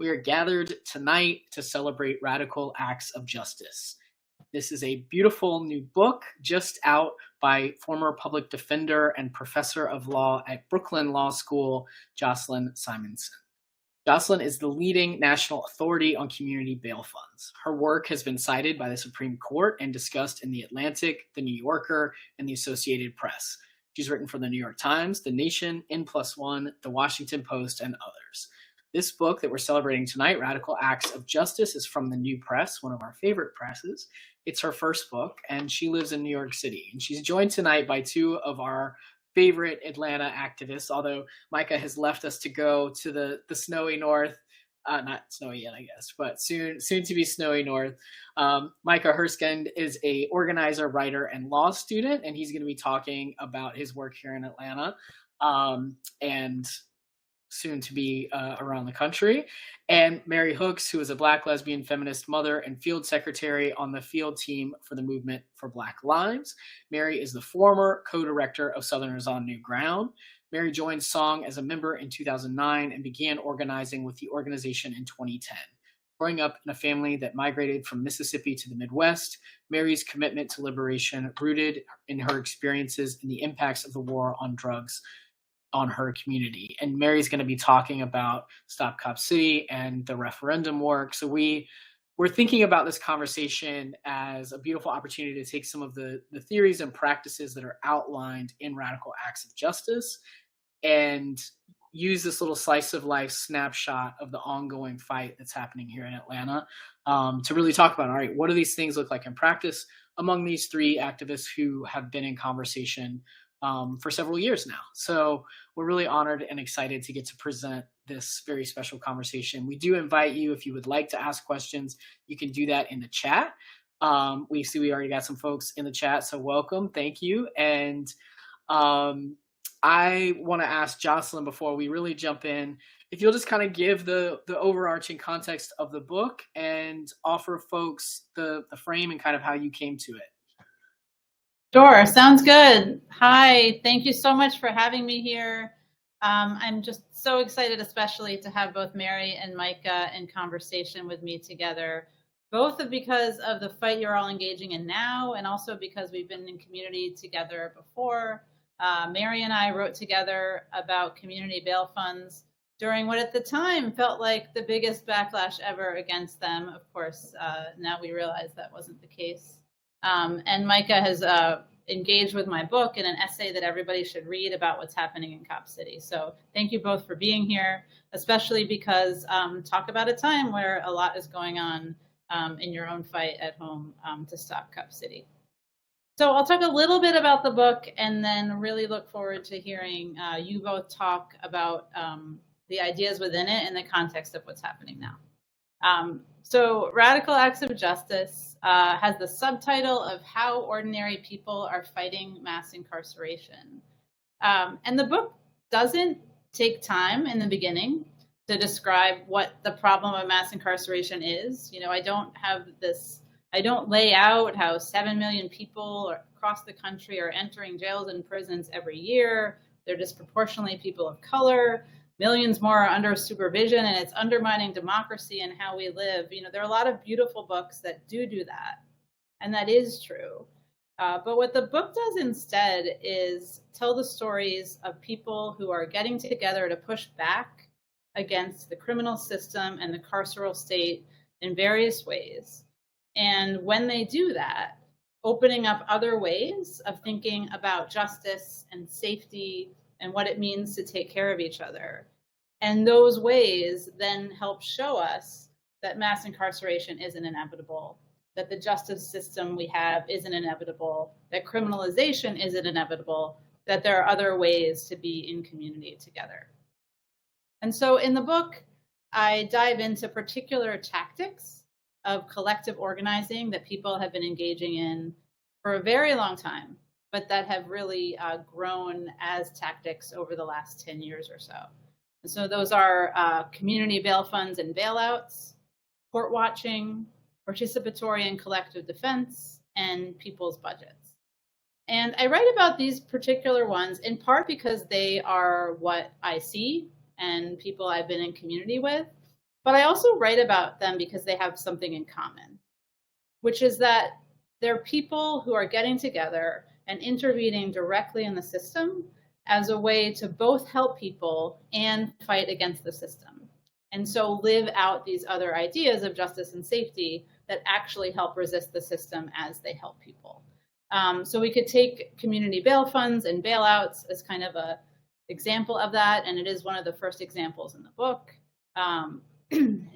We are gathered tonight to celebrate radical acts of justice. This is a beautiful new book just out by former public defender and professor of law at Brooklyn Law School, Jocelyn Simonson. Jocelyn is the leading national authority on community bail funds. Her work has been cited by the Supreme Court and discussed in The Atlantic, The New Yorker, and the Associated Press. She's written for The New York Times, The Nation, N+1, The Washington Post, and others. This book that we're celebrating tonight, Radical Acts of Justice, is from the New Press, one of our favorite presses. It's her first book, and she lives in New York City. And she's joined tonight by two of our favorite Atlanta activists, although Micah has left us to go to the snowy north. Not snowy yet, I guess, but soon to be snowy north. Micah Herskind is a organizer, writer, and law student, and he's going to be talking about his work here in Atlanta and soon to be around the country. And Mary Hooks, who is a Black lesbian feminist mother and field secretary on the field team for the Movement for Black Lives. Mary is the former co-director of Southerners on New Ground. Mary joined SONG as a member in 2009 and began organizing with the organization in 2010. Growing up in a family that migrated from Mississippi to the Midwest, Mary's commitment to liberation rooted in her experiences and the impacts of the war on drugs on her community. And Mary's going to be talking about Stop Cop City and the referendum work. So we're thinking about this conversation as a beautiful opportunity to take some of the theories and practices that are outlined in Radical Acts of Justice and use this little slice of life snapshot of the ongoing fight that's happening here in Atlanta to really talk about, all right, what do these things look like in practice among these three activists who have been in conversation for several years now. So we're really honored and excited to get to present this very special conversation. We do invite you, if you would like to ask questions, you can do that in the chat. We see we already got some folks in the chat, so welcome, thank you. And I want to ask Jocelyn, before we really jump in, if you'll just kind of give the overarching context of the book and offer folks the frame and kind of how you came to it. Sure, sounds good. Hi, thank you so much for having me here. I'm just so excited, especially to have both Mary and Micah in conversation with me together, both because of the fight you're all engaging in now, and also because we've been in community together before. Mary and I wrote together about community bail funds during what at the time felt like the biggest backlash ever against them. Of course, now we realize that wasn't the case. And Micah has engaged with my book in an essay that everybody should read about what's happening in Cop City. So thank you both for being here, especially because talk about a time where a lot is going on in your own fight at home to stop Cop City. So I'll talk a little bit about the book and then really look forward to hearing you both talk about the ideas within it in the context of what's happening now. So Radical Acts of Justice has the subtitle of How Ordinary People Are Fighting Mass Incarceration. And the book doesn't take time in the beginning to describe what the problem of mass incarceration is. You know, I don't lay out how 7 million people across the country are entering jails and prisons every year. They're disproportionately people of color. Millions more are under supervision, and it's undermining democracy and how we live. You know, there are a lot of beautiful books that do that, and that is true. But what the book does instead is tell the stories of people who are getting together to push back against the criminal system and the carceral state in various ways. And when they do that, opening up other ways of thinking about justice and safety and what it means to take care of each other. And those ways then help show us that mass incarceration isn't inevitable, that the justice system we have isn't inevitable, that criminalization isn't inevitable, that there are other ways to be in community together. And so in the book, I dive into particular tactics of collective organizing that people have been engaging in for a very long time, but that have really grown as tactics over the last 10 years or so. And so those are community bail funds and bailouts, court watching, participatory and collective defense, and people's budgets. And I write about these particular ones in part because they are what I see and people I've been in community with, But I also write about them because they have something in common, which is that they're people who are getting together and intervening directly in the system as a way to both help people and fight against the system. And so live out these other ideas of justice and safety that actually help resist the system as they help people. So we could take community bail funds and bailouts as kind of an example of that, and it is one of the first examples in the book,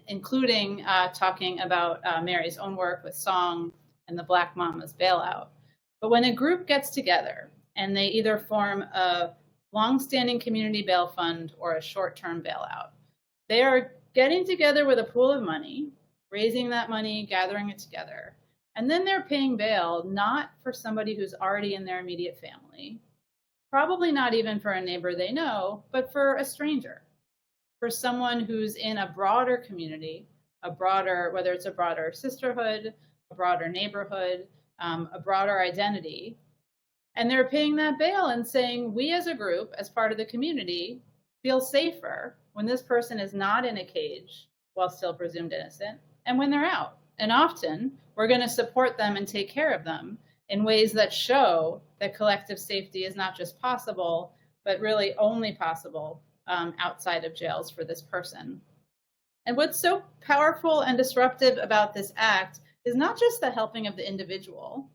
including talking about Mary's own work with Song and the Black Mamas bailout. But when a group gets together and they either form a longstanding community bail fund or a short-term bailout, they are getting together with a pool of money, raising that money, gathering it together, and then they're paying bail not for somebody who's already in their immediate family, probably not even for a neighbor they know, but for a stranger, for someone who's in a broader community, whether it's a broader sisterhood, a broader neighborhood, a broader identity. And they're paying that bail and saying, we as a group, as part of the community, feel safer when this person is not in a cage while still presumed innocent, and when they're out. And often, we're going to support them and take care of them in ways that show that collective safety is not just possible, but really only possible outside of jails for this person. And what's so powerful and disruptive about this act is not just the helping of the individual,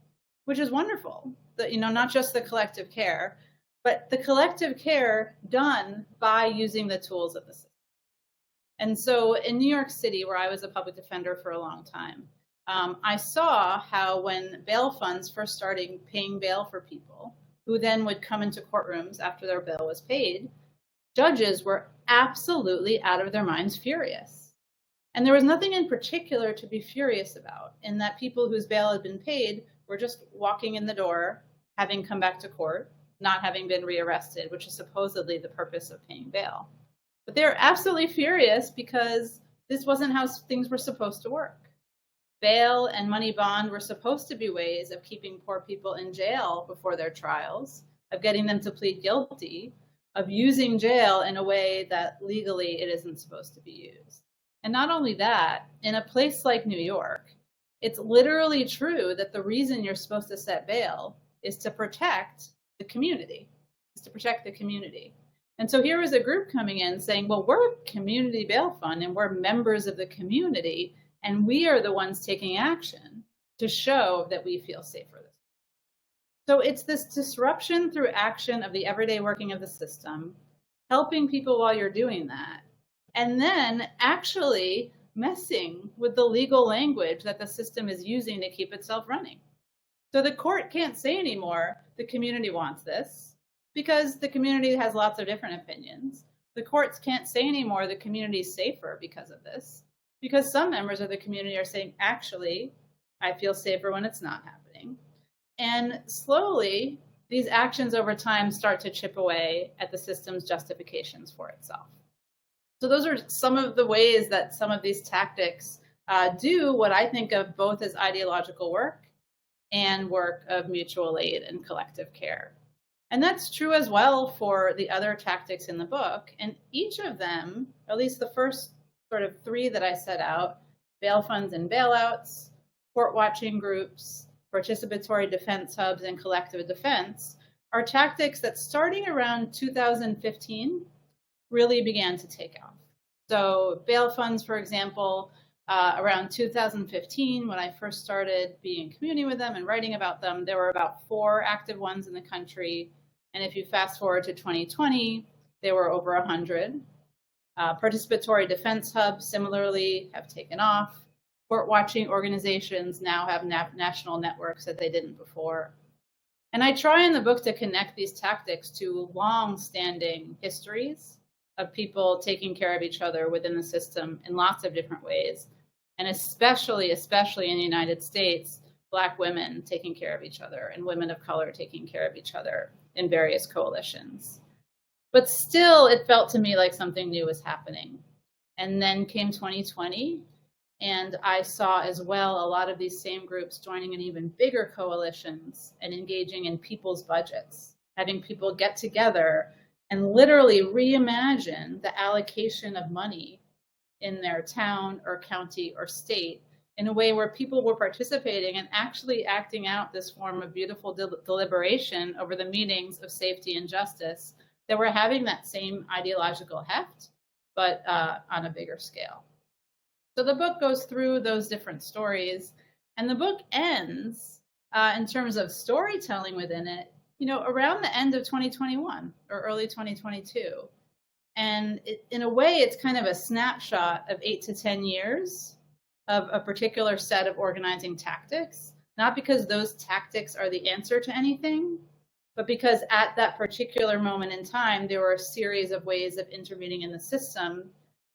which is wonderful, not just the collective care, but the collective care done by using the tools of the system. And so in New York City, where I was a public defender for a long time, I saw how when bail funds first started paying bail for people, who then would come into courtrooms after their bail was paid, judges were absolutely out of their minds furious. And there was nothing in particular to be furious about, in that people whose bail had been paid were just walking in the door, having come back to court, not having been rearrested, which is supposedly the purpose of paying bail. But they're absolutely furious because this wasn't how things were supposed to work. Bail and money bond were supposed to be ways of keeping poor people in jail before their trials, of getting them to plead guilty, of using jail in a way that legally it isn't supposed to be used. And not only that, in a place like New York, it's literally true that the reason you're supposed to set bail is to protect the community, And so here was a group coming in saying, well, we're a community bail fund and we're members of the community, and we are the ones taking action to show that we feel safer. So it's this disruption through action of the everyday working of the system, helping people while you're doing that, and then actually messing with the legal language that the system is using to keep itself running. So the court can't say anymore, the community wants this, because the community has lots of different opinions. The courts can't say anymore, the community is safer because of this, because some members of the community are saying, actually, I feel safer when it's not happening. And slowly, these actions over time start to chip away at the system's justifications for itself. So those are some of the ways that some of these tactics do what I think of both as ideological work and work of mutual aid and collective care. And that's true as well for the other tactics in the book. And each of them, at least the first sort of three that I set out, bail funds and bailouts, court watching groups, participatory defense hubs, and collective defense, are tactics that starting around 2015 really began to take off. So bail funds, for example, around 2015, when I first started being in community with them and writing about them, there were about 4 active ones in the country. And if you fast forward to 2020, there were over 100. Participatory defense hubs similarly have taken off. Court watching organizations now have national networks that they didn't before. And I try in the book to connect these tactics to long-standing histories of people taking care of each other within the system in lots of different ways. And especially in the United States, Black women taking care of each other and women of color taking care of each other in various coalitions. But still, it felt to me like something new was happening. And then came 2020, and I saw as well a lot of these same groups joining in even bigger coalitions and engaging in people's budgets, having people get together and literally reimagine the allocation of money in their town or county or state in a way where people were participating and actually acting out this form of beautiful deliberation over the meanings of safety and justice, that were having that same ideological heft, but on a bigger scale. So the book goes through those different stories, and the book ends in terms of storytelling within it, around the end of 2021 or early 2022. And in a way, it's kind of a snapshot of 8 to 10 years of a particular set of organizing tactics, not because those tactics are the answer to anything, but because at that particular moment in time, there were a series of ways of intervening in the system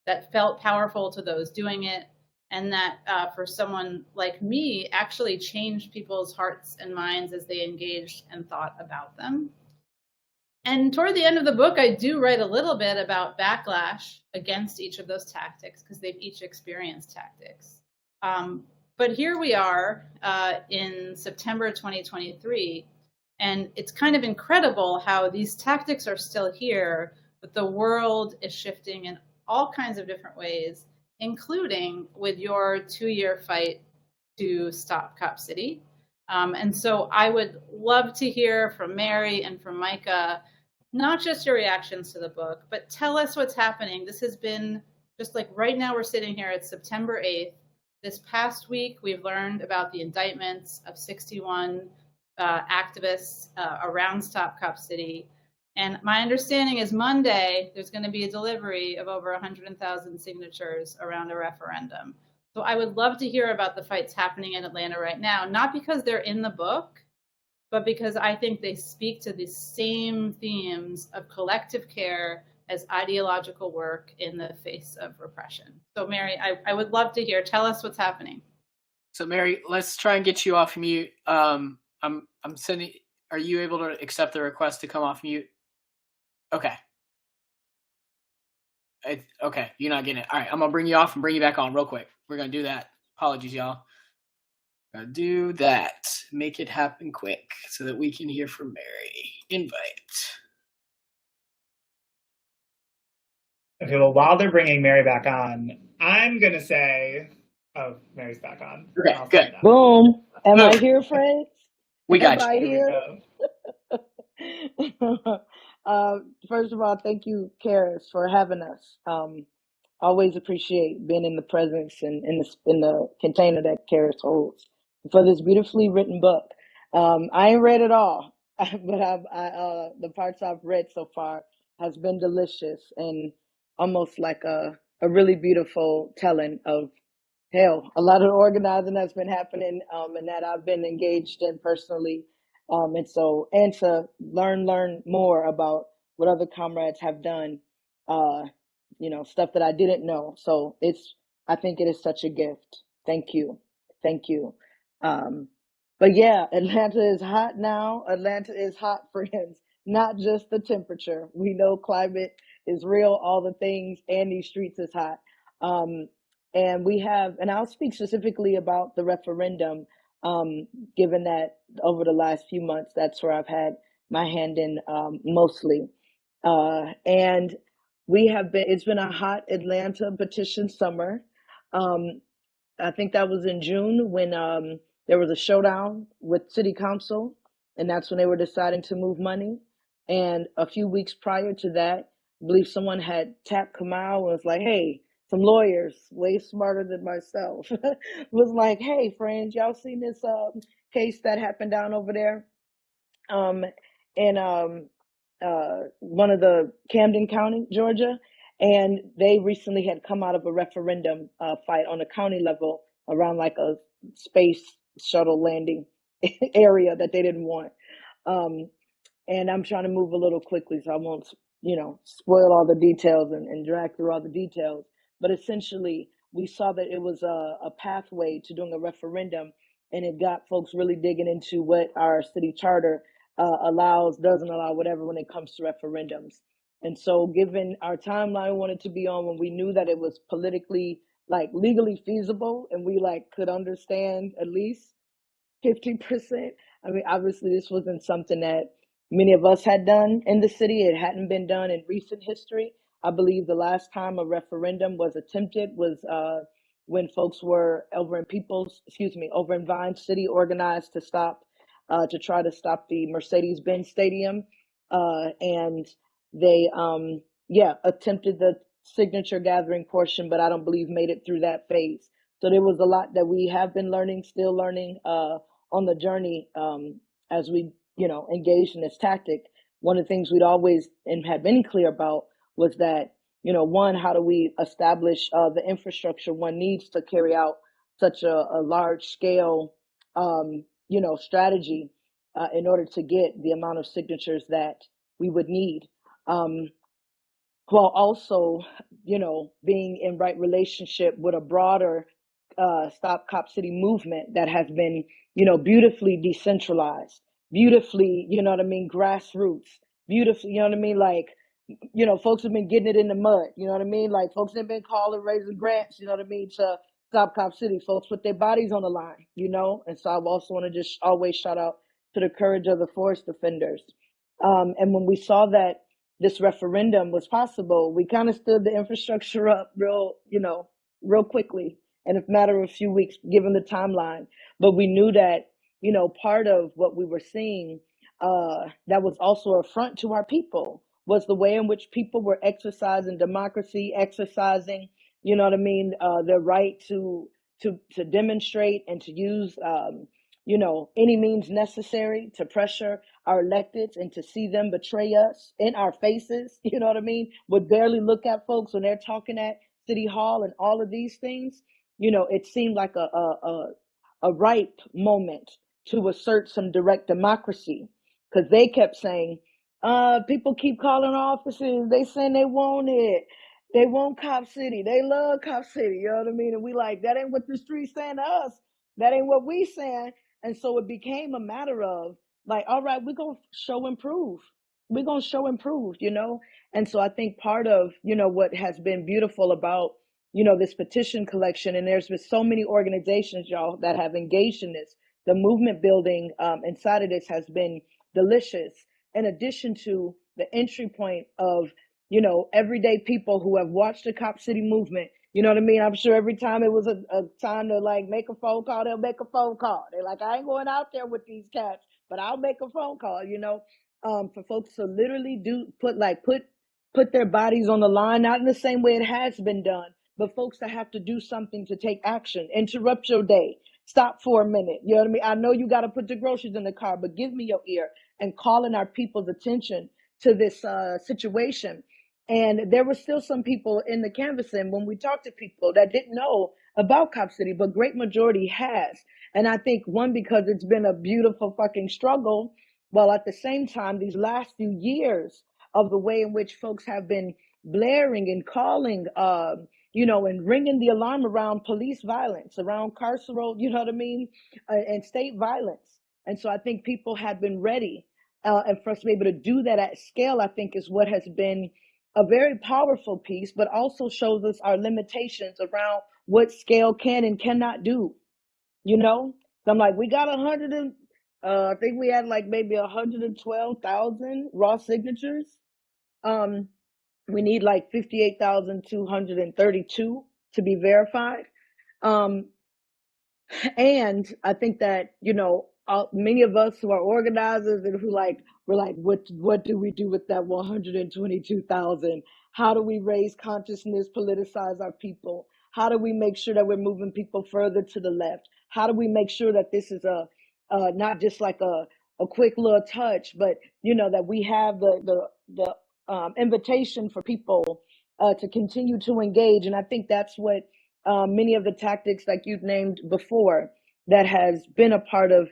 that felt powerful to those doing it, and that for someone like me actually changed people's hearts and minds as they engaged and thought about them. And toward the end of the book, I do write a little bit about backlash against each of those tactics, because they've each experienced tactics. But here we are in September 2023, and it's kind of incredible how these tactics are still here, but the world is shifting in all kinds of different ways, including with your 2-year fight to stop Cop City. And so I would love to hear from Mary and from Micah, not just your reactions to the book, but tell us what's happening. This has been just like right now we're sitting here, it's September 8th. This past week, we've learned about the indictments of 61 activists around Stop Cop City. And my understanding is Monday, there's going to be a delivery of over 100,000 signatures around a referendum. So I would love to hear about the fights happening in Atlanta right now, not because they're in the book, but because I think they speak to the same themes of collective care as ideological work in the face of repression. So Mary, I would love to hear, tell us what's happening. So Mary, let's try and get you off mute. I'm sending, are you able to accept the request to come off mute? Okay. Okay, you're not getting it. All right, I'm gonna bring you off and bring you back on real quick. We're gonna do that. Apologies, y'all. Gonna do that. Make it happen quick so that we can hear from Mary. Invite. Okay, well, while they're bringing Mary back on, I'm going to say, oh, Mary's back on. Okay, good. Boom. Am I here, friends? We got Am you. I here? First of all, thank you, Charis, for having us. Always appreciate being in the presence and in the container that Charis holds for this beautifully written book. I ain't read it all, but the parts I've read so far has been delicious and almost like a really beautiful telling of hell, a lot of organizing that's been happening and that I've been engaged in personally. And to learn more about what other comrades have done, stuff that I didn't know. So I think it is such a gift. Thank you. Thank you. But yeah, Atlanta is hot now. Atlanta is hot, friends, not just the temperature. We know climate is real, all the things, and these streets is hot. And I'll speak specifically about the referendum, given that over the last few months, that's where I've had my hand in mostly. And it's been a hot Atlanta petition summer. I think that was in June when there was a showdown with city council, and that's when they were deciding to move money. And a few weeks prior to that, I believe someone had tapped Kamau and was like, hey, some lawyers way smarter than myself was like, hey, friends, y'all seen this case that happened down over there in one of the Camden County, Georgia? And they recently had come out of a referendum fight on the county level around like a space shuttle landing area that they didn't want. And I'm trying to move a little quickly, so I won't, spoil all the details and drag through all the details. But essentially, we saw that it was a pathway to doing a referendum, and it got folks really digging into what our city charter allows, doesn't allow, whatever, when it comes to referendums. And so given our timeline we wanted to be on, when we knew that it was politically, legally feasible, and we could understand at least 50%. I mean, obviously this wasn't something that many of us had done in the city. It hadn't been done in recent history. I believe the last time a referendum was attempted was when folks were over in Vine City organized to try to stop the Mercedes-Benz Stadium. And they, attempted the signature gathering portion, but I don't believe made it through that phase. So there was a lot that we have been learning, still learning on the journey as we, engaged in this tactic. One of the things we'd always and had been clear about was that, one, how do we establish the infrastructure one needs to carry out such a large scale, strategy in order to get the amount of signatures that we would need. While also, being in right relationship with a broader Stop Cop City movement that has been, beautifully decentralized, beautifully, grassroots, beautifully, like, folks have been getting it in the mud, like folks have been calling, raising grants, to Stop Cop City. Folks put their bodies on the line, and so I also want to just always shout out to the courage of the forest defenders. And when we saw that this referendum was possible, we kind of stood the infrastructure up real quickly in a matter of a few weeks, given the timeline. But we knew that, part of what we were seeing that was also a affront to our people was the way in which people were exercising democracy, exercising, their right to demonstrate and to use, any means necessary to pressure our electeds and to see them betray us in our faces, would barely look at folks when they're talking at City Hall and all of these things. It seemed like a ripe moment to assert some direct democracy, because they kept saying, people keep calling offices, they saying they want it. They want Cop City. They love Cop City. You know what I mean? And we like, that ain't what the streets saying to us. That ain't what we saying. And so it became a matter of like, all right, we're going to show and prove. We're going to show and prove, And so I think part of, what has been beautiful about, this petition collection, and there's been so many organizations, y'all, that have engaged in this. The movement building inside of this has been delicious, in addition to the entry point of, everyday people who have watched the Cop City movement. You know what I mean? I'm sure every time it was a time to like make a phone call, they'll make a phone call. They're like, I ain't going out there with these cats, but I'll make a phone call, for folks to literally put their bodies on the line, not in the same way it has been done, but folks that have to do something to take action, interrupt your day, stop for a minute. You know what I mean? I know you got to put the groceries in the car, but give me your ear, and calling our people's attention to this situation. And there were still some people in the canvassing when we talked to people that didn't know about Cop City, but great majority has. And I think one, because it's been a beautiful fucking struggle, while at the same time, these last few years of the way in which folks have been blaring and calling, and ringing the alarm around police violence, around carceral, and state violence. And so I think people have been ready. And for us to be able to do that at scale, I think is what has been a very powerful piece, but also shows us our limitations around what scale can and cannot do. So I'm like, we got I think we had like maybe 112,000 raw signatures. We need like 58,232 to be verified. And I think that, many of us who are organizers and who we're like, what do we do with that 122,000? How do we raise consciousness, politicize our people? How do we make sure that we're moving people further to the left? How do we make sure that this is not just like a quick little touch, but that we have the invitation for people to continue to engage? And I think that's what many of the tactics like you've named before that has been a part of,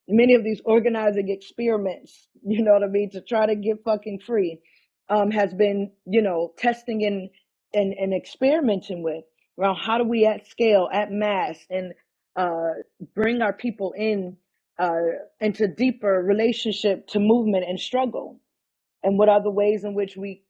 many of these organizing experiments, to try to get fucking free, has been, testing and experimenting with around how do we at scale, at mass, and bring our people into deeper relationship to movement and struggle. And what are the ways in which we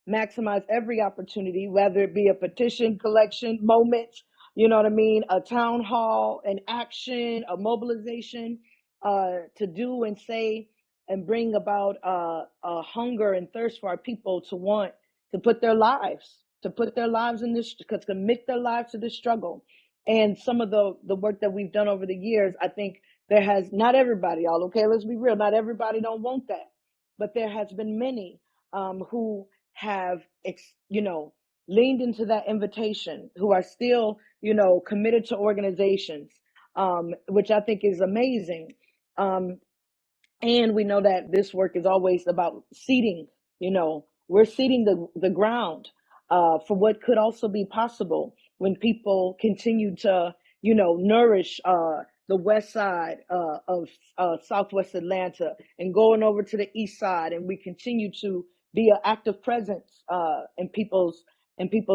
maximize every opportunity, whether it be a petition collection moment, a town hall, an action, a mobilization, to do and say and bring about a hunger and thirst for our people to want to put their lives in this, to commit their lives to this struggle. And some of the work that we've done over the years, I think there has, not everybody, y'all, okay, let's be real, not everybody don't want that, but there has been many who have, leaned into that invitation, who are still, committed to organizations, which I think is amazing. And we know that this work is always about seeding, we're seeding the ground for what could also be possible when people continue to, nourish the west side of Southwest Atlanta and going over to the east side, and we continue to be an active presence in people's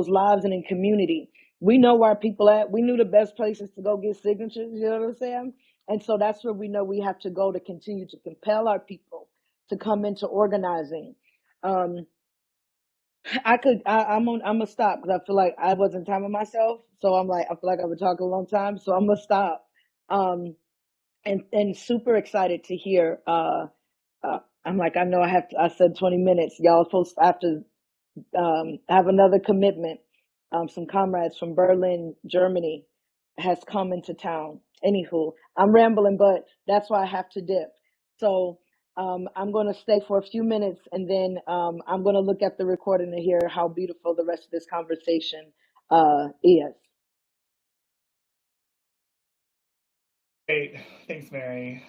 lives and in community. We know where people at. We knew the best places to go get signatures. You know what I'm saying? And so that's where we know we have to go to continue to compel our people to come into organizing. I'm gonna stop because I feel like I wasn't timing myself. So I feel like I've been talking a long time. So I'm gonna stop. And super excited to hear. I know I said 20 minutes. Y'all supposed to have to have another commitment. Some comrades from Berlin, Germany, has come into town. Anywho, I'm rambling, but that's why I have to dip. So I'm going to stay for a few minutes, and then I'm going to look at the recording to hear how beautiful the rest of this conversation is. Great. Thanks, Mary.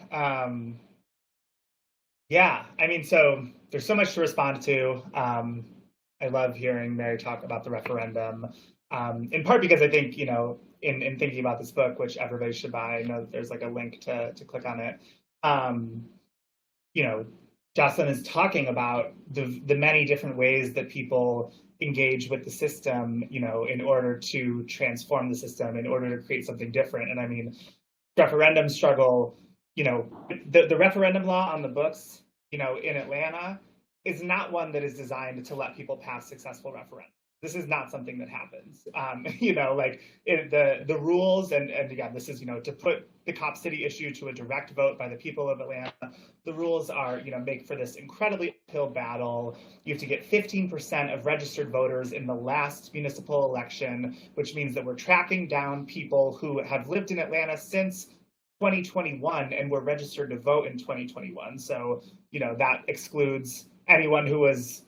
Yeah, so there's so much to respond to. I love hearing Mary talk about the referendum, in part because I think, in thinking about this book, which everybody should buy, I know that there's like a link to click on it. Jocelyn is talking about the many different ways that people engage with the system, in order to transform the system, in order to create something different. And referendum struggle, the referendum law on the books, in Atlanta is not one that is designed to let people pass successful referendums. This is not something that happens. The rules, and again, this is, to put the Cop City issue to a direct vote by the people of Atlanta. The rules are, make for this incredibly uphill battle. You have to get 15% of registered voters in the last municipal election, which means that we're tracking down people who have lived in Atlanta since 2021 and were registered to vote in 2021. So, that excludes anyone who was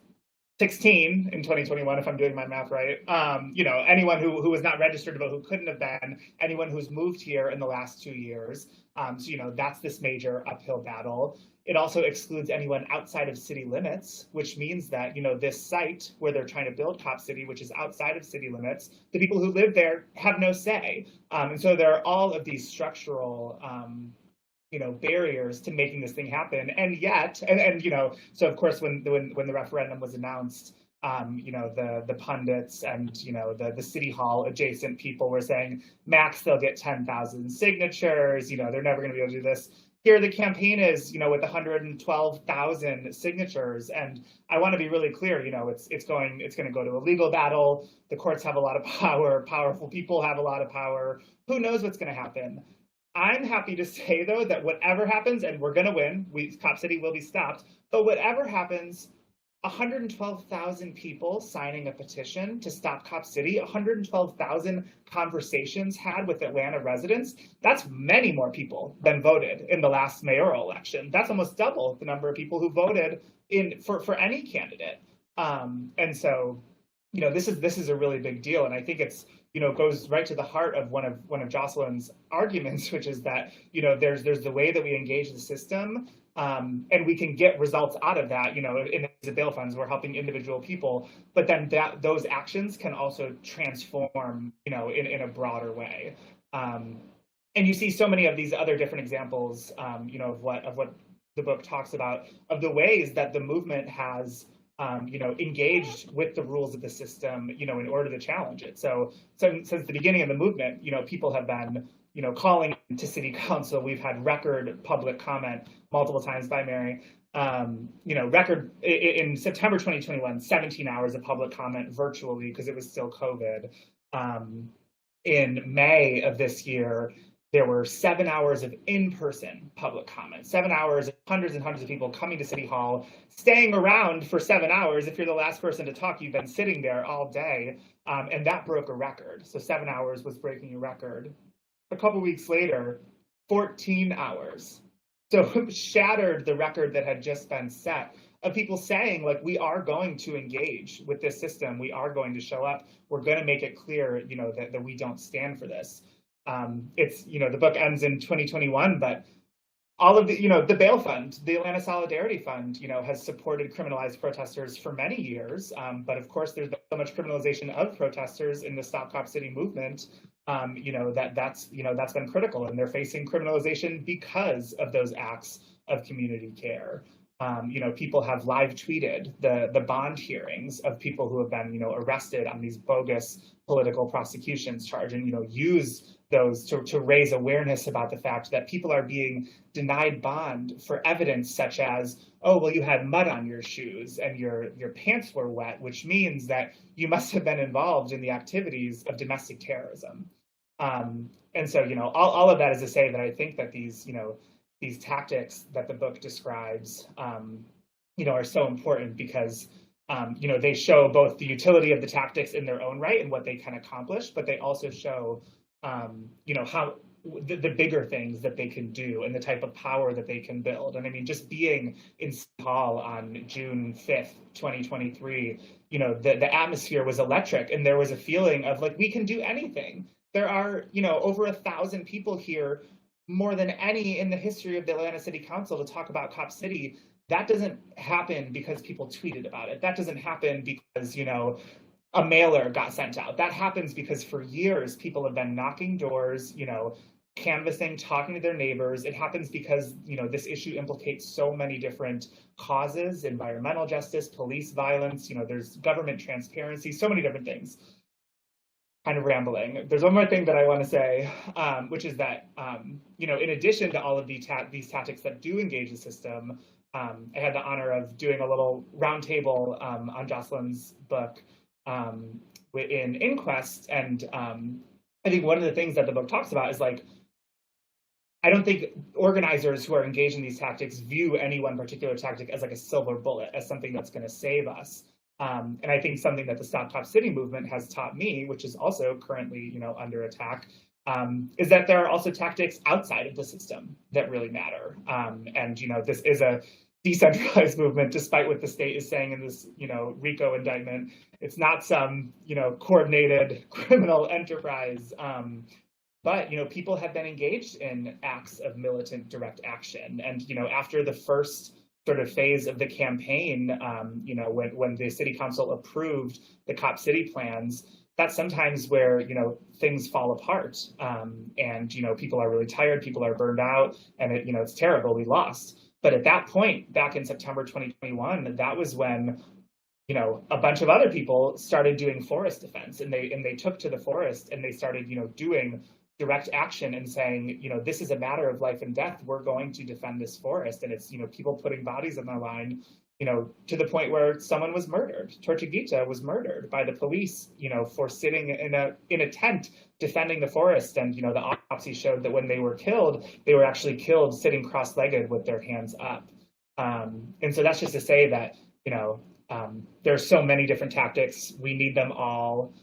16 in 2021, if I'm doing my math right. Anyone who was not registered to vote, who couldn't have been, anyone who's moved here in the last 2 years. That's this major uphill battle. It also excludes anyone outside of city limits, which means that, this site where they're trying to build Cop City, which is outside of city limits, the people who live there have no say. And so there are all of these structural barriers to making this thing happen. And yet, so of course, when the referendum was announced, the pundits and, the city hall adjacent people were saying, max, they'll get 10,000 signatures, they're never gonna be able to do this. Here the campaign is, with 112,000 signatures. And I want to be really clear, it's going to go to a legal battle. The courts have a lot of power. Powerful people have a lot of power. Who knows what's going to happen? I'm happy to say, though, that whatever happens, and we're going to win, Cop City will be stopped, but whatever happens, 112,000 people signing a petition to stop Cop City, 112,000 conversations had with Atlanta residents, that's many more people than voted in the last mayoral election. That's almost double the number of people who voted for any candidate. And so, this is a really big deal. And I think it's, goes right to the heart of one of Jocelyn's arguments, which is that, there's the way that we engage the system, and we can get results out of that, in the bail funds, we're helping individual people, but then those actions can also transform, in a broader way. And you see so many of these other different examples, of what the book talks about, of the ways that the movement has engaged with the rules of the system, in order to challenge it. So since the beginning of the movement, people have been, calling to city council. We've had record public comment multiple times by Mary. Record in September 2021, 17 hours of public comment virtually because it was still COVID. In May of this year, There were 7 hours of in-person public comment, 7 hours of hundreds and hundreds of people coming to City Hall, staying around for 7 hours. If you're the last person to talk, you've been sitting there all day. And that broke a record. So 7 hours was breaking a record. A couple weeks later, 14 hours. So shattered the record that had just been set of people saying, like, we are going to engage with this system. We are going to show up. We're going to make it clear, that we don't stand for this. It's, the book ends in 2021, but all of the, the bail fund, the Atlanta Solidarity Fund, has supported criminalized protesters for many years. But of course, there's been so much criminalization of protesters in the Stop Cop City movement, that's been critical, and they're facing criminalization because of those acts of community care. People have live tweeted the bond hearings of people who have been, arrested on these bogus political prosecutions charge, and, use those to raise awareness about the fact that people are being denied bond for evidence such as, oh, well, you had mud on your shoes and your pants were wet, which means that you must have been involved in the activities of domestic terrorism. And so, all of that is to say that I think that these tactics that the book describes, are so important because, they show both the utility of the tactics in their own right and what they can accomplish, but they also show, how the bigger things that they can do and the type of power that they can build. And I mean, just being in City Hall on June 5th, 2023, the atmosphere was electric, and there was a feeling of like, we can do anything. There are, over 1,000 people here, more than any in the history of the Atlanta City Council, to talk about Cop City. That doesn't happen because people tweeted about it. That doesn't happen because, a mailer got sent out. That happens because for years, people have been knocking doors, canvassing, talking to their neighbors. It happens because, this issue implicates so many different causes: environmental justice, police violence, there's government transparency, so many different things. Kind of rambling. There's one more thing that I want to say, which is that, in addition to all of these tactics that do engage the system, I had the honor of doing a little roundtable on Jocelyn's book in Inquest. And I think one of the things that the book talks about is like, I don't think organizers who are engaged in these tactics view any one particular tactic as like a silver bullet, as something that's going to save us. And I think something that the Stop Cop City movement has taught me, which is also currently, under attack, is that there are also tactics outside of the system that really matter. And, this is a decentralized movement, despite what the state is saying in this, RICO indictment. It's not some, coordinated criminal enterprise. But, people have been engaged in acts of militant direct action. And, after the first sort of phase of the campaign, when the city council approved the Cop City plans, that's sometimes where, things fall apart. And, people are really tired, people are burned out, and it's terrible, we lost. But at that point, back in September 2021, that was when, a bunch of other people started doing forest defense, and they took to the forest and they started, doing direct action and saying, this is a matter of life and death. We're going to defend this forest. And it's, people putting bodies on the line, to the point where someone was murdered. Tortuguita was murdered by the police, for sitting in a tent defending the forest. And, the autopsy showed that when they were killed, they were actually killed sitting cross-legged with their hands up. And so that's just to say that, there's so many different tactics. We need them all.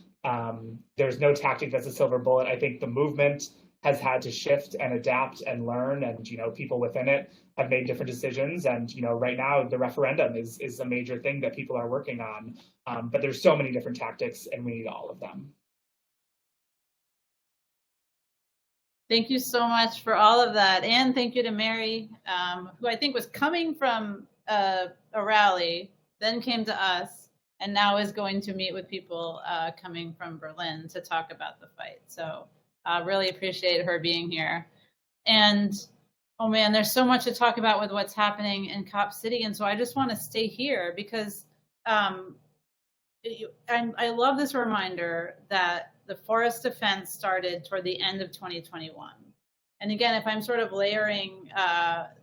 There's no tactic that's a silver bullet. I think the movement has had to shift and adapt and learn, and people within it have made different decisions. And right now the referendum is a major thing that people are working on. But there's so many different tactics, and we need all of them. Thank you so much for all of that, and thank you to Mary, who I think was coming from a rally, then came to us, and now is going to meet with people coming from Berlin to talk about the fight. So really appreciate her being here. And oh man, there's so much to talk about with what's happening in Cop City. And so I just want to stay here because I love this reminder that the forest defense started toward the end of 2021. And again, if I'm sort of layering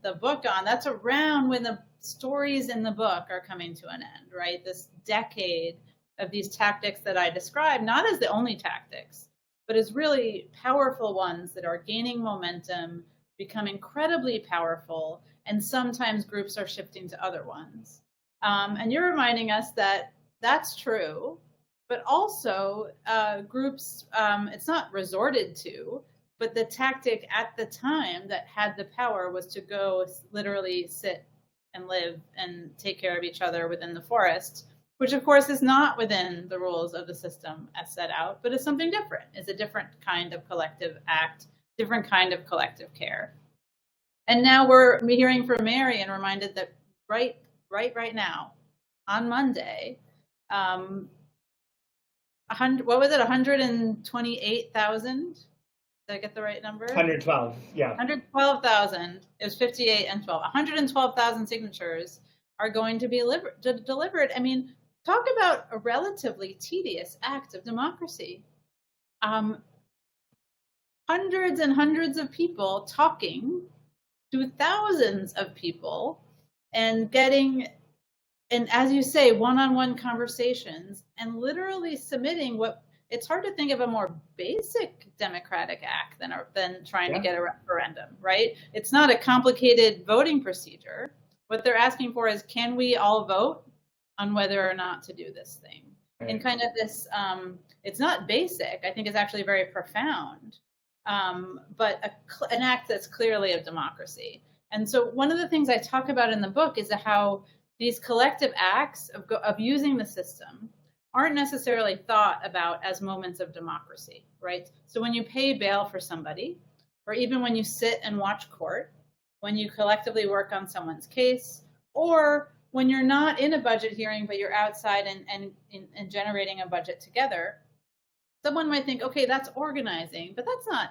the book on, that's around when the stories in the book are coming to an end, right? This decade of these tactics that I described, not as the only tactics, but as really powerful ones that are gaining momentum, become incredibly powerful, and sometimes groups are shifting to other ones. And you're reminding us that that's true, but also groups, it's not resorted to, but the tactic at the time that had the power was to go literally sit and live and take care of each other within the forest, which of course is not within the rules of the system as set out, but is something different. It's a different kind of collective act, different kind of collective care. And now we're hearing from Mary and reminded that right now, on Monday, what was it, 128,000? Did I get the right number? 112, yeah. 112,000. It was 58 and 12. 112,000 signatures are going to be delivered. I mean, talk about a relatively tedious act of democracy. Hundreds and hundreds of people talking to thousands of people and getting, and as you say, one-on-one conversations and literally submitting what, it's hard to think of a more basic democratic act than trying to get a referendum, right? It's not a complicated voting procedure. What they're asking for is, can we all vote on whether or not to do this thing? Right. And kind of this, it's not basic, I think it's actually very profound, but an act that's clearly of democracy. And so one of the things I talk about in the book is how these collective acts of using the system aren't necessarily thought about as moments of democracy, right? So when you pay bail for somebody, or even when you sit and watch court, when you collectively work on someone's case, or when you're not in a budget hearing, but you're outside and generating a budget together, someone might think, okay, that's organizing, but that's not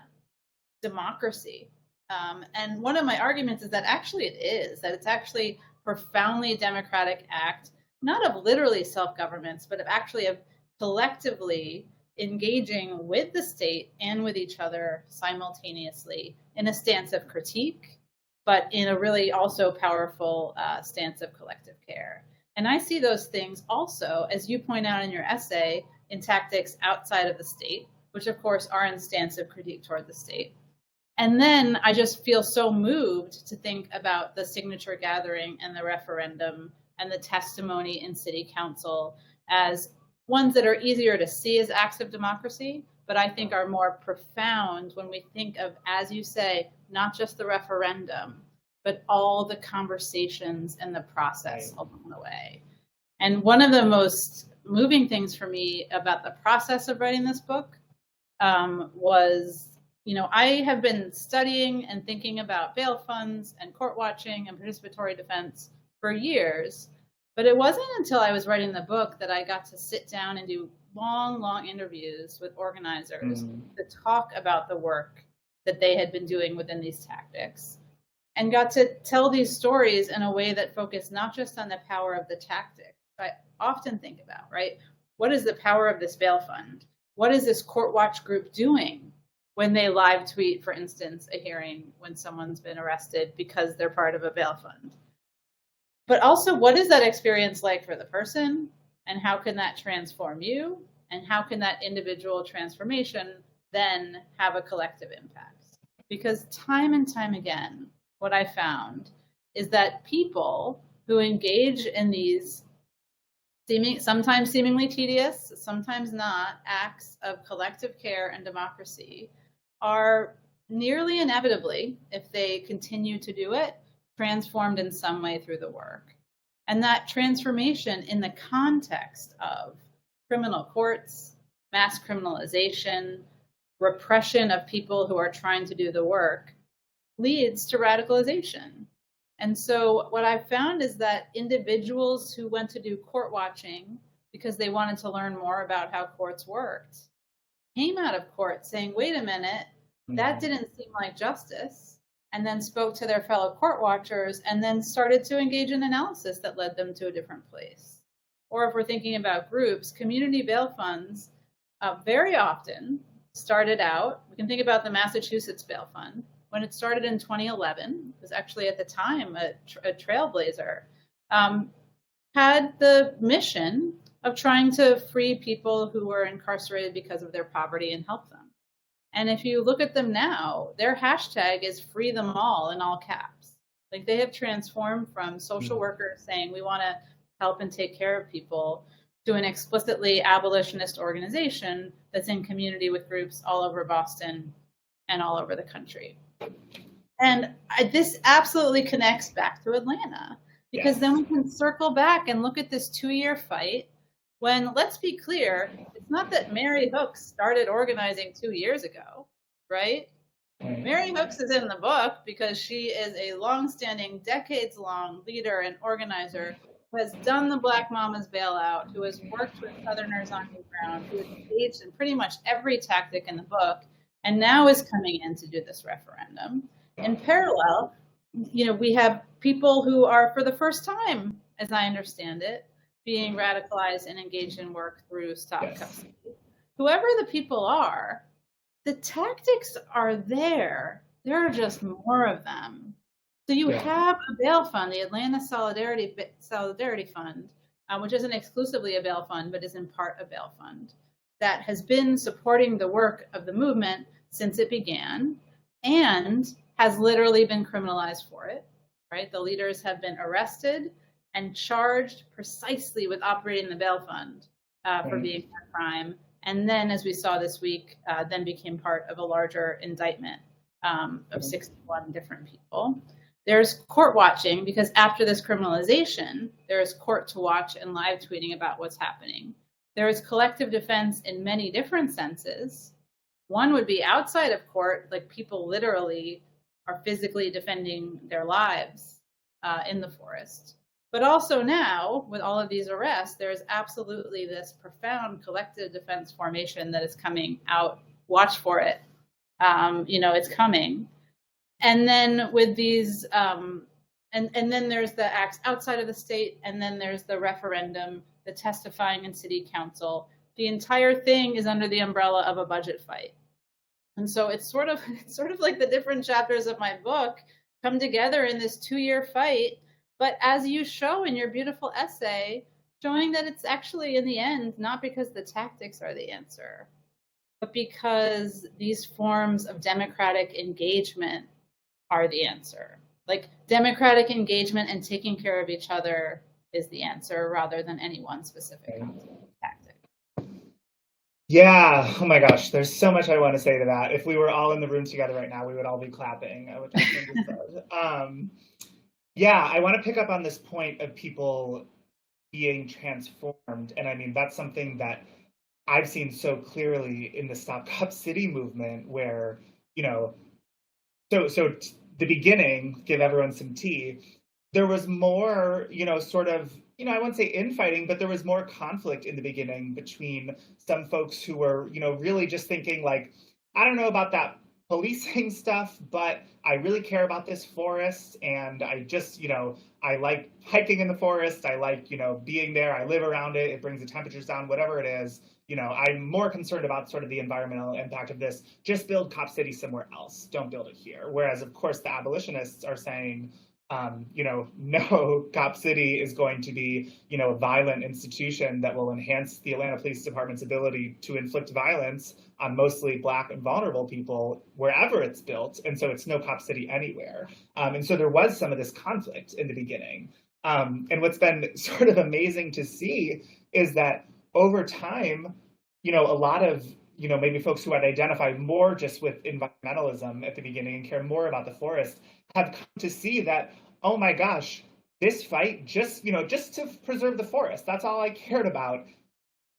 democracy. And one of my arguments is that actually it is, that it's actually profoundly democratic act, not of literally self-governments, but of actually of collectively engaging with the state and with each other simultaneously in a stance of critique, but in a really also powerful stance of collective care. And I see those things also, as you point out in your essay, in tactics outside of the state, which of course are in stance of critique toward the state. And then I just feel so moved to think about the signature gathering and the referendum and the testimony in city council as ones that are easier to see as acts of democracy, but I think are more profound when we think of, as you say, not just the referendum, but all the conversations and the process along the way. And one of the most moving things for me about the process of writing this book was, I have been studying and thinking about bail funds and court watching and participatory defense for years, but it wasn't until I was writing the book that I got to sit down and do long interviews with organizers to talk about the work that they had been doing within these tactics, and got to tell these stories in a way that focused not just on the power of the tactic, but I often think about, right? What is the power of this bail fund? What is this court watch group doing when they live tweet, for instance, a hearing when someone's been arrested because they're part of a bail fund? But also, what is that experience like for the person? And how can that transform you? And how can that individual transformation then have a collective impact? Because time and time again, what I found is that people who engage in these sometimes seemingly tedious, sometimes not, acts of collective care and democracy are nearly inevitably, if they continue to do it, transformed in some way through the work. And that transformation in the context of criminal courts, mass criminalization, repression of people who are trying to do the work leads to radicalization. And so what I've found is that individuals who went to do court watching because they wanted to learn more about how courts worked came out of court saying, wait a minute, that didn't seem like justice, and then spoke to their fellow court watchers and then started to engage in analysis that led them to a different place. Or if we're thinking about groups, community bail funds very often started out, we can think about the Massachusetts Bail Fund. When it started in 2011, it was actually at the time a trailblazer, had the mission of trying to free people who were incarcerated because of their poverty and help them. And if you look at them now, their hashtag is free them all in all caps. Like they have transformed from social workers saying we want to help and take care of people to an explicitly abolitionist organization that's in community with groups all over Boston and all over the country. And this absolutely connects back to Atlanta, because then we can circle back and look at this 2-year fight when, let's be clear, it's not that Mary Hooks started organizing 2 years ago, right? Mary Hooks is in the book because she is a longstanding, decades-long leader and organizer who has done the Black Mamas bailout, who has worked with Southerners on the ground, who has engaged in pretty much every tactic in the book, and now is coming in to do this referendum. In parallel, we have people who are, for the first time, as I understand it, being radicalized and engaged in work through Stop Custody. Whoever the people are, the tactics are there. There are just more of them. So you have a bail fund, the Atlanta Solidarity Fund, which isn't exclusively a bail fund, but is in part a bail fund, that has been supporting the work of the movement since it began and has literally been criminalized for it, right? The leaders have been arrested and charged precisely with operating the bail fund for being a crime. And then, as we saw this week, then became part of a larger indictment of 61 different people. There's court watching, because after this criminalization, there is court to watch and live tweeting about what's happening. There is collective defense in many different senses. One would be outside of court, like people literally are physically defending their lives in the forest. But also now, with all of these arrests, there's absolutely this profound collective defense formation that is coming out. Watch for it. It's coming. And then with these, and then there's the acts outside of the state, and then there's the referendum, the testifying in city council. The entire thing is under the umbrella of a budget fight. And so it's sort of like the different chapters of my book come together in this 2-year fight. But as you show in your beautiful essay, showing that it's actually, in the end, not because the tactics are the answer, but because these forms of democratic engagement are the answer. Like democratic engagement and taking care of each other is the answer, rather than any one specific tactic. Yeah, oh my gosh, there's so much I want to say to that. If we were all in the room together right now, we would all be clapping, which I think is good. Yeah, I want to pick up on this point of people being transformed. And I mean, that's something that I've seen so clearly in the Stop Cop City movement, where, so the beginning, give everyone some tea, there was more, sort of, I wouldn't say infighting, but there was more conflict in the beginning between some folks who were, really just thinking like, I don't know about that policing stuff, but I really care about this forest, and I just, I like hiking in the forest, I like, being there, I live around it, it brings the temperatures down, whatever it is, I'm more concerned about sort of the environmental impact of this. Just build Cop City somewhere else, don't build it here. Whereas, of course, the abolitionists are saying, no, Cop City is going to be, a violent institution that will enhance the Atlanta Police Department's ability to inflict violence on mostly Black and vulnerable people wherever it's built. And so it's no Cop City anywhere. And so there was some of this conflict in the beginning. And what's been sort of amazing to see is that over time, a lot of, maybe folks who had identified more just with environmentalism at the beginning and care more about the forest have come to see that, oh my gosh, this fight just to preserve the forest, that's all I cared about,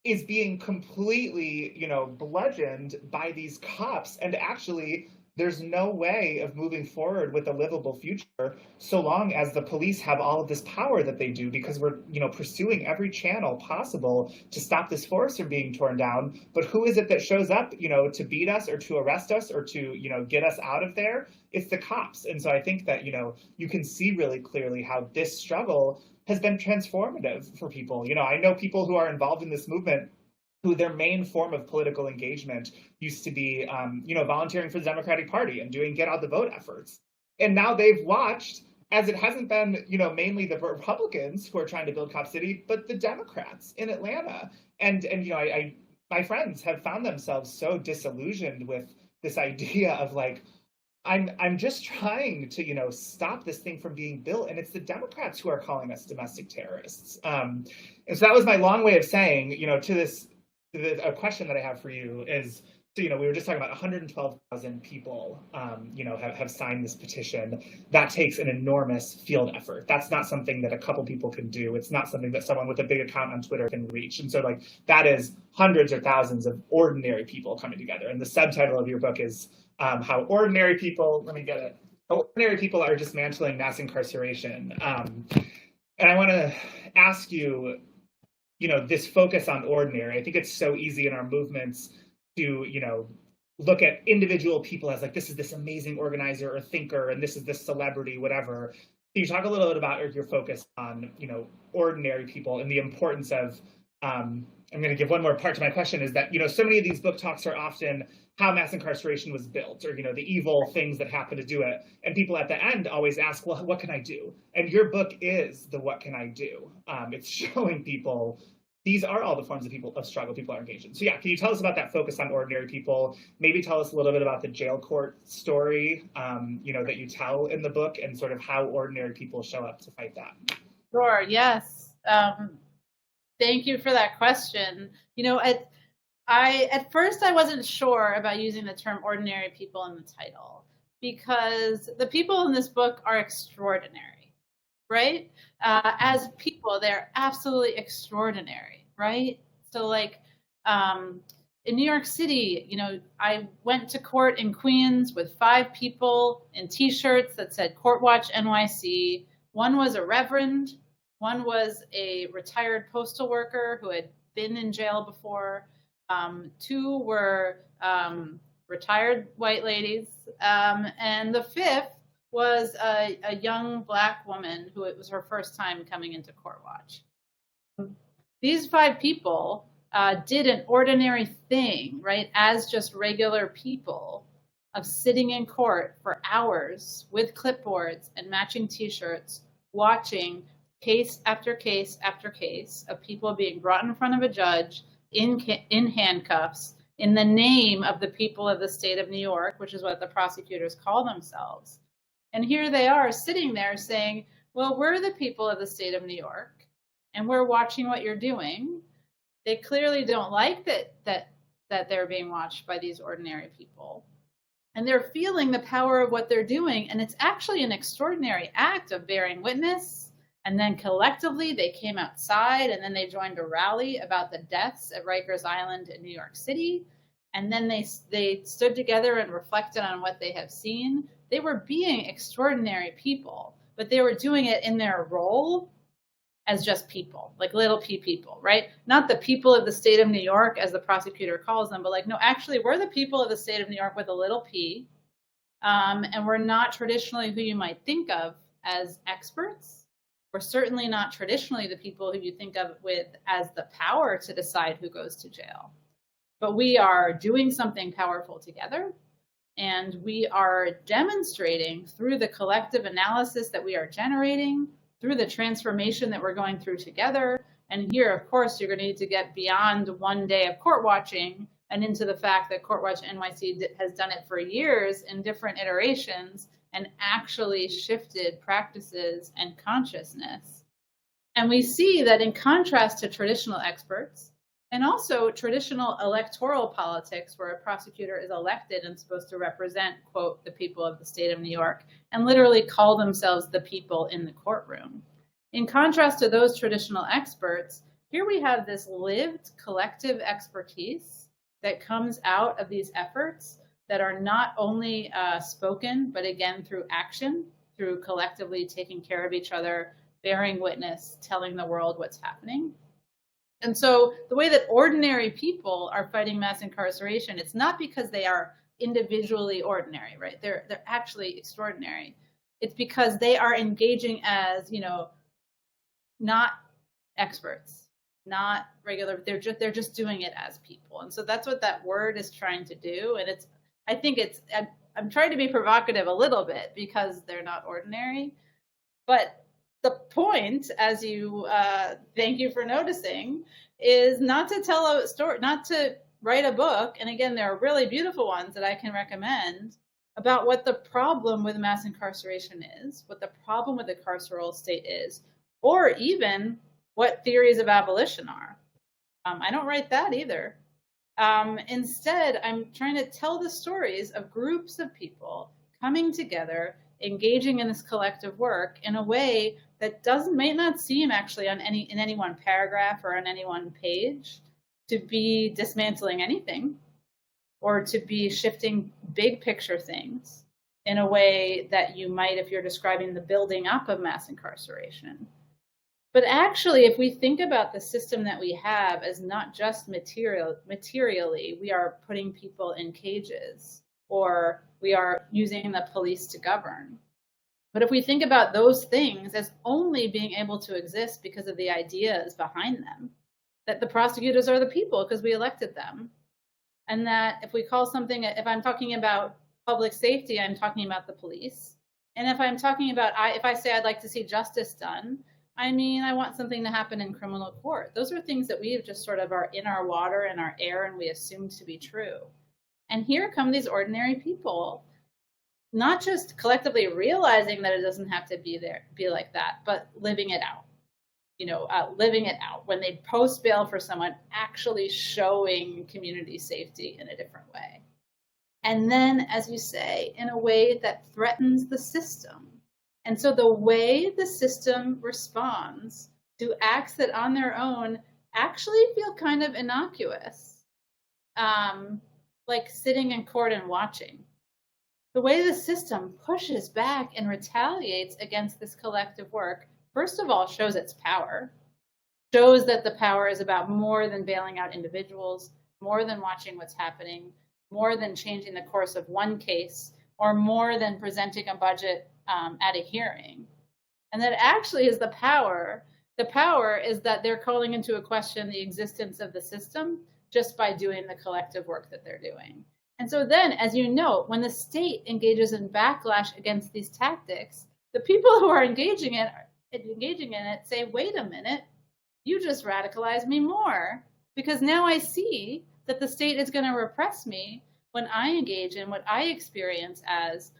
is being completely, bludgeoned by these cops. And actually, there's no way of moving forward with a livable future so long as the police have all of this power that they do, because we're, pursuing every channel possible to stop this forest from being torn down. But who is it that shows up, to beat us or to arrest us or to, get us out of there? It's the cops. And so I think that, you can see really clearly how this struggle has been transformative for people. I know people who are involved in this movement who their main form of political engagement used to be, volunteering for the Democratic Party and doing get out the vote efforts. And now they've watched as it hasn't been, mainly the Republicans who are trying to build Cop City, but the Democrats in Atlanta. And my friends have found themselves so disillusioned with this idea of like, I'm just trying to, you know, stop this thing from being built, and it's the Democrats who are calling us domestic terrorists. And so that was my long way of saying, you know, to this, a question that I have for you is, so, you know, we were just talking about 112,000 people, you know, have signed this petition. That takes an enormous field effort. That's not something that a couple people can do. It's not something that someone with a big account on Twitter can reach. And so, like, that is hundreds or thousands of ordinary people coming together. And the subtitle of your book is how ordinary people, let me get it, how ordinary people are dismantling mass incarceration. And I want to ask you, you know, this focus on ordinary. I think it's so easy in our movements to, you know, look at individual people as like, this is this amazing organizer or thinker, and this is this celebrity, whatever. Can you talk a little bit about your focus on, you know, ordinary people and the importance of, I'm going to give one more part to my question, is that, you know, so many of these book talks are often how mass incarceration was built, or, you know, the evil things that happen to do it. And people at the end always ask, well, what can I do? And your book is the what can I do? It's showing people these are all the forms of struggle people are engaged in. So yeah, can you tell us about that focus on ordinary people? Maybe tell us a little bit about the jail court story, you know, that you tell in the book, and sort of how ordinary people show up to fight that. Sure, yes. Thank you for that question. You know, at first I wasn't sure about using the term ordinary people in the title, because the people in this book are extraordinary, right? As people, they're absolutely extraordinary, right? So like in New York City, you know, I went to court in Queens with 5 people in t-shirts that said Court Watch NYC. One was a reverend, one was a retired postal worker who had been in jail before. 2 were retired white ladies, and the 5th was a young Black woman who it was her first time coming into Court Watch. These 5 people did an ordinary thing, right, as just regular people, of sitting in court for hours with clipboards and matching t-shirts, watching case after case after case of people being brought in front of a judge in handcuffs in the name of the people of the state of New York, which is what the prosecutors call themselves. And here they are sitting there saying, well, we're the people of the state of New York, and we're watching what you're doing. They clearly don't like that they're being watched by these ordinary people. And they're feeling the power of what they're doing. And it's actually an extraordinary act of bearing witness. And then collectively, they came outside, and then they joined a rally about the deaths at Rikers Island in New York City. And then they stood together and reflected on what they have seen. They were being extraordinary people, but they were doing it in their role as just people, like little p people, right? Not the people of the state of New York, as the prosecutor calls them, but like, no, actually, we're the people of the state of New York with a little p. And we're not traditionally who you might think of as experts. We're certainly not traditionally the people who you think of with as the power to decide who goes to jail. But we are doing something powerful together. And we are demonstrating through the collective analysis that we are generating, through the transformation that we're going through together. And here, of course, you're going to need to get beyond one day of court watching and into the fact that Court Watch NYC has done it for years in different iterations and actually shifted practices and consciousness. And we see that in contrast to traditional experts, and also traditional electoral politics, where a prosecutor is elected and supposed to represent, quote, the people of the state of New York, and literally call themselves the people in the courtroom. In contrast to those traditional experts, here we have this lived collective expertise that comes out of these efforts that are not only spoken, but again, through action, through collectively taking care of each other, bearing witness, telling the world what's happening. And so the way that ordinary people are fighting mass incarceration, it's not because they are individually ordinary, right? They're actually extraordinary. It's because they are engaging as, you know, not experts, not regular, they're just doing it as people. And so that's what that word is trying to do. And I'm trying to be provocative a little bit because they're not ordinary, but the point, thank you for noticing, is not to tell a story, not to write a book, and again, there are really beautiful ones that I can recommend, about what the problem with mass incarceration is, what the problem with the carceral state is, or even what theories of abolition are. I don't write that either. Instead, I'm trying to tell the stories of groups of people coming together, engaging in this collective work in a way that may not seem actually in any one paragraph or on any one page to be dismantling anything, or to be shifting big picture things in a way that you might if you're describing the building up of mass incarceration. But actually, if we think about the system that we have as not just materially, we are putting people in cages, or we are using the police to govern. But if we think about those things as only being able to exist because of the ideas behind them, that the prosecutors are the people because we elected them, and that if we call something, if I'm talking about public safety, I'm talking about the police. And if I'm talking about, if I say I'd like to see justice done, I mean, I want something to happen in criminal court. Those are things that we've just sort of are in our water and our air, and we assume to be true. And here come these ordinary people, not just collectively realizing that it doesn't have to be like that, but living it out. Living it out when they post bail for someone, actually showing community safety in a different way. And then, as you say, in a way that threatens the system. And so the way the system responds to acts that on their own actually feel kind of innocuous, like sitting in court and watching. The way the system pushes back and retaliates against this collective work, first of all, shows its power, shows that the power is about more than bailing out individuals, more than watching what's happening, more than changing the course of one case, or more than presenting a budget at a hearing. And that actually is the power. The power is that they're calling into a question the existence of the system just by doing the collective work that they're doing. And so then, as you note, when the state engages in backlash against these tactics, the people who are engaging in it say, wait a minute, you just radicalized me more, because now I see that the state is going to repress me when I engage in what I experience as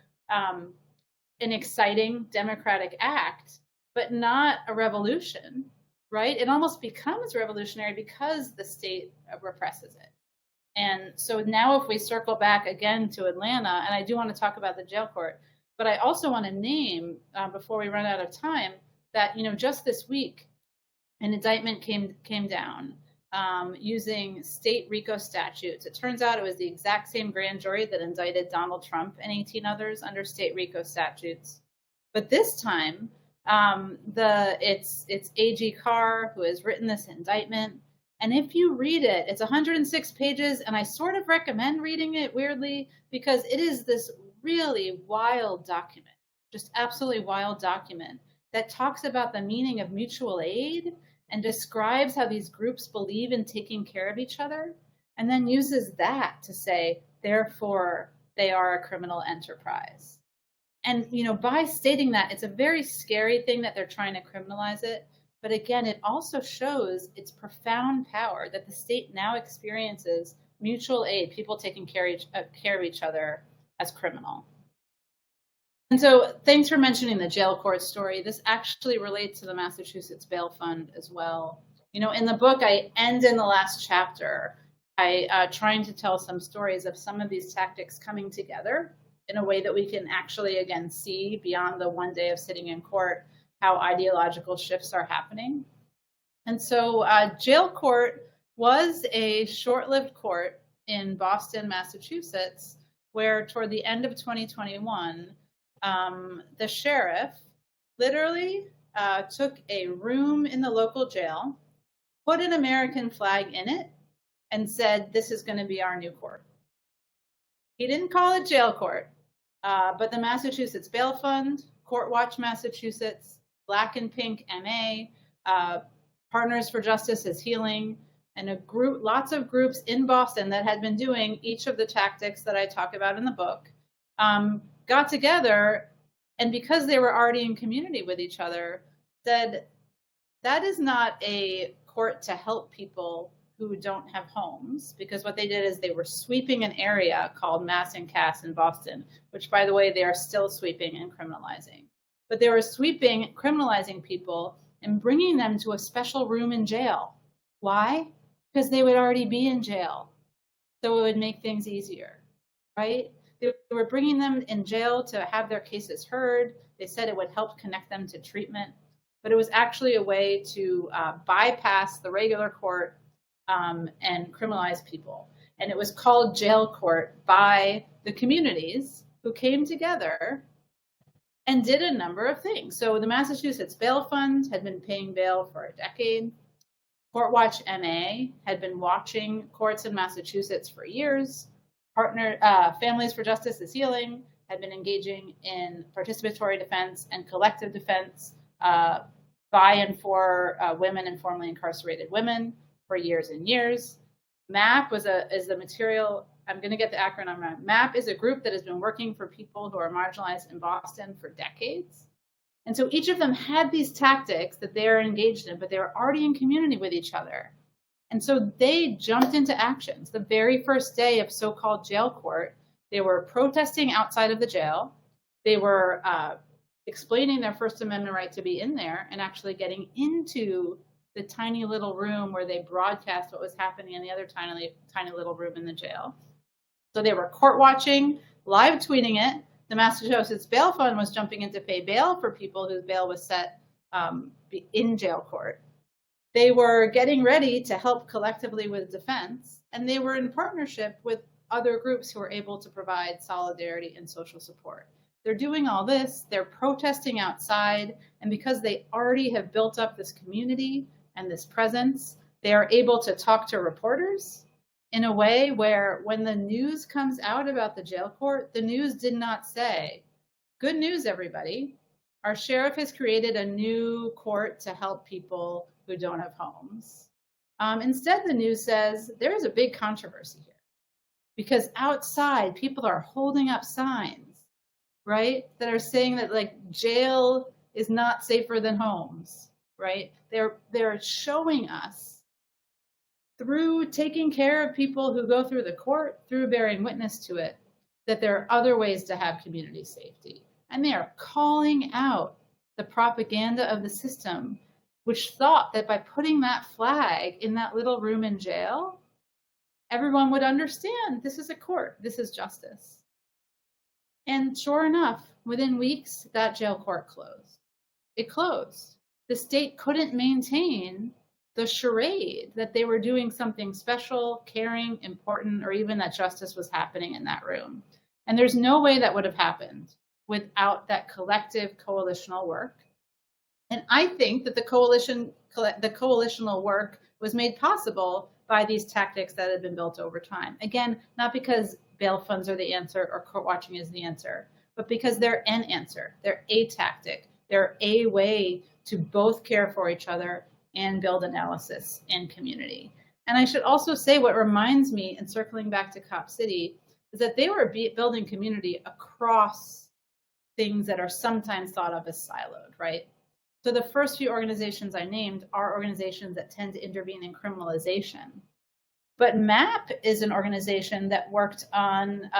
an exciting democratic act, but not a revolution, right? It almost becomes revolutionary because the state represses it. And so now if we circle back again to Atlanta, and I do want to talk about the jail court, but I also want to name, before we run out of time, that, just this week, an indictment came down using state RICO statutes. It turns out it was the exact same grand jury that indicted Donald Trump and 18 others under state RICO statutes. But this time, it's A.G. Carr who has written this indictment. And if you read it, it's 106 pages, and I sort of recommend reading it, weirdly, because it is this really wild document, just absolutely wild document that talks about the meaning of mutual aid and describes how these groups believe in taking care of each other, and then uses that to say, therefore, they are a criminal enterprise. And, by stating that, it's a very scary thing that they're trying to criminalize it. But again, it also shows its profound power that the state now experiences mutual aid, people taking care of each other, as criminal. And so thanks for mentioning the jail court story. This actually relates to the Massachusetts Bail Fund as well. In the book, I end in the last chapter by trying to tell some stories of some of these tactics coming together in a way that we can actually, again, see beyond the one day of sitting in court how ideological shifts are happening. And so jail court was a short-lived court in Boston, Massachusetts, where toward the end of 2021, the sheriff literally took a room in the local jail, put an American flag in it, and said, this is going to be our new court. He didn't call it jail court, but the Massachusetts Bail Fund, Court Watch Massachusetts, Black and Pink MA, Partners for Justice is Healing, and lots of groups in Boston that had been doing each of the tactics that I talk about in the book, got together, and because they were already in community with each other, said, that is not a court to help people who don't have homes, because what they did is they were sweeping an area called Mass and Cass in Boston, which, by the way, they are still sweeping and criminalizing. But they were sweeping, criminalizing people and bringing them to a special room in jail. Why? Because they would already be in jail. So it would make things easier, right? They were bringing them in jail to have their cases heard. They said it would help connect them to treatment, but it was actually a way to bypass the regular court and criminalize people. And it was called jail court by the communities who came together and did a number of things. So the Massachusetts Bail Fund had been paying bail for a decade. Court Watch MA had been watching courts in Massachusetts for years. Families for Justice is Healing had been engaging in participatory defense and collective defense by and for women and formerly incarcerated women for years and years. MAP is the material, I'm going to get the acronym right. MAP is a group that has been working for people who are marginalized in Boston for decades. And so each of them had these tactics that they are engaged in, but they were already in community with each other. And so they jumped into actions. The very first day of so-called jail court, they were protesting outside of the jail. They were explaining their First Amendment right to be in there and actually getting into the tiny little room where they broadcast what was happening in the other tiny little room in the jail. So they were court watching, live tweeting it. The Massachusetts Bail Fund was jumping in to pay bail for people whose bail was set in jail court. They were getting ready to help collectively with defense, and they were in partnership with other groups who were able to provide solidarity and social support. They're doing all this, they're protesting outside, and because they already have built up this community and this presence, they are able to talk to reporters in a way where when the news comes out about the jail court, the news did not say, "Good news, everybody. Our sheriff has created a new court to help people who don't have homes." Instead, the news says, there is a big controversy here because outside people are holding up signs, right, that are saying that like jail is not safer than homes, right? They're showing us through taking care of people who go through the court, through bearing witness to it, that there are other ways to have community safety. And they are calling out the propaganda of the system, which thought that by putting that flag in that little room in jail, everyone would understand this is a court, this is justice. And sure enough, within weeks, that jail court closed. It closed. The state couldn't maintain the charade that they were doing something special, caring, important, or even that justice was happening in that room. And there's no way that would have happened without that collective coalitional work. And I think that the coalitional work was made possible by these tactics that have been built over time. Again, not because bail funds are the answer or court watching is the answer, but because they're an answer. They're a tactic. They're a way to both care for each other and build analysis and community. And I should also say what reminds me, and circling back to Cop City, is that they were building community across things that are sometimes thought of as siloed, right? So the first few organizations I named are organizations that tend to intervene in criminalization. But MAP is an organization that worked on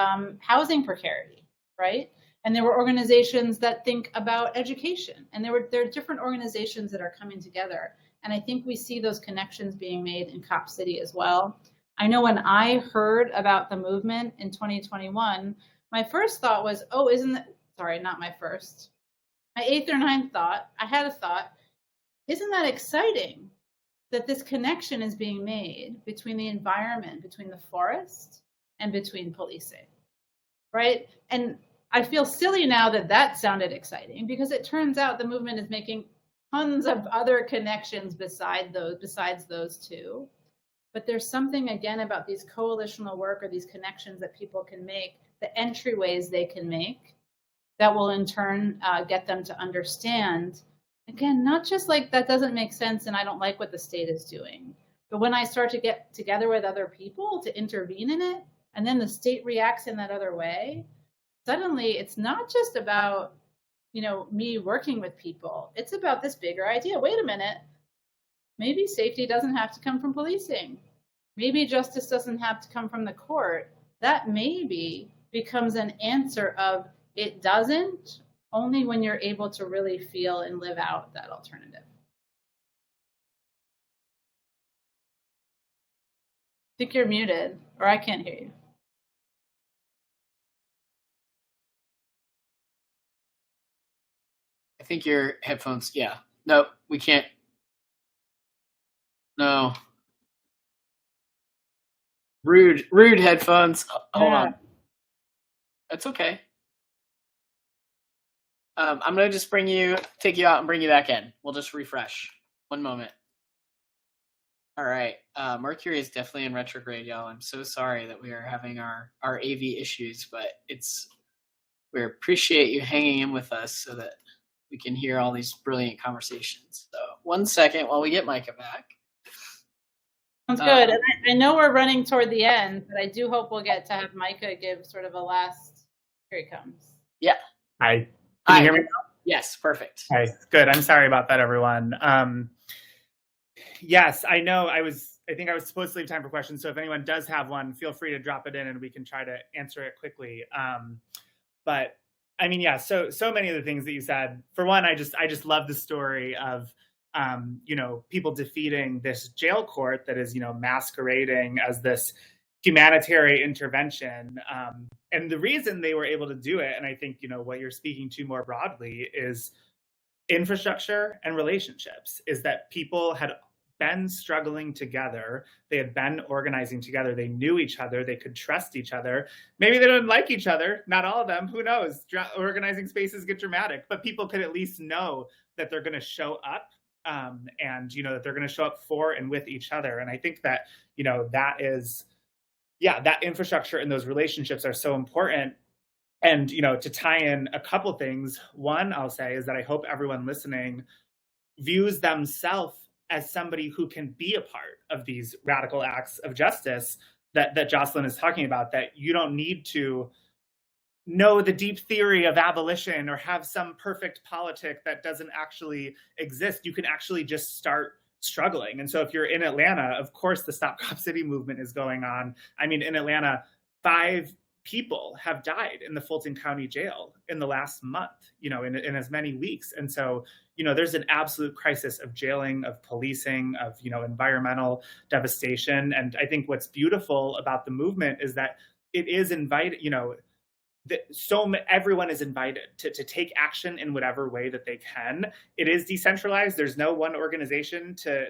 housing precarity, right? And there were organizations that think about education. And there are different organizations that are coming together. And I think we see those connections being made in Cop City as well. I know when I heard about the movement in 2021, my first thought was, oh, not my first. My eighth or ninth thought, I had a thought, isn't that exciting that this connection is being made between the environment, between the forest, and between policing, right? And I feel silly now that that sounded exciting because it turns out the movement is making tons of other connections besides those two. But there's something, again, about these coalitional work or these connections that people can make, the entryways they can make, that will in turn get them to understand, again, not just like that doesn't make sense and I don't like what the state is doing, but when I start to get together with other people to intervene in it, and then the state reacts in that other way, suddenly it's not just about, me working with people. It's about this bigger idea. Wait a minute, maybe safety doesn't have to come from policing. maybe justice doesn't have to come from the court. That maybe becomes an answer of it doesn't, only when you're able to really feel and live out that alternative. I think you're muted, or I can't hear you. I think your headphones, yeah. No, we can't. No. Rude headphones. Hold on. That's okay. I'm going to just take you out and bring you back in. We'll just refresh. One moment. All right. Mercury is definitely in retrograde, y'all. I'm so sorry that we are having our AV issues, but we appreciate you hanging in with us so that we can hear all these brilliant conversations. So 1 second while we get Micah back. Sounds good. And I know we're running toward the end, but I do hope we'll get to have Micah give sort of a last. Here he comes. Yeah. Hi. Can you hear me now? Yes, perfect. Hi. Good. I'm sorry about that, everyone. Yes, I know I think I was supposed to leave time for questions. So if anyone does have one, feel free to drop it in and we can try to answer it quickly. But I mean, yeah, so many of the things that you said. For one, I just love the story of people defeating this jail court that is, masquerading as this humanitarian intervention. And the reason they were able to do it, and I think, what you're speaking to more broadly is infrastructure and relationships, is that people had been struggling together. They had been organizing together. They knew each other. They could trust each other. Maybe they didn't like each other. Not all of them. Who knows? Organizing spaces get dramatic, but people could at least know that they're going to show up and, that they're going to show up for and with each other. And I think that, that infrastructure and those relationships are so important. And, to tie in a couple things, one I'll say is that I hope everyone listening views themselves as somebody who can be a part of these radical acts of justice that Jocelyn is talking about, that you don't need to know the deep theory of abolition or have some perfect politic that doesn't actually exist. You can actually just start struggling. And so if you're in Atlanta, of course, the Stop Cop City movement is going on. I mean, in Atlanta, 5 people have died in the Fulton County Jail in the last month, in as many weeks. And so, there's an absolute crisis of jailing, of policing, of, environmental devastation. And I think what's beautiful about the movement is that it is invited, everyone is invited to take action in whatever way that they can. It is decentralized. There's no one organization to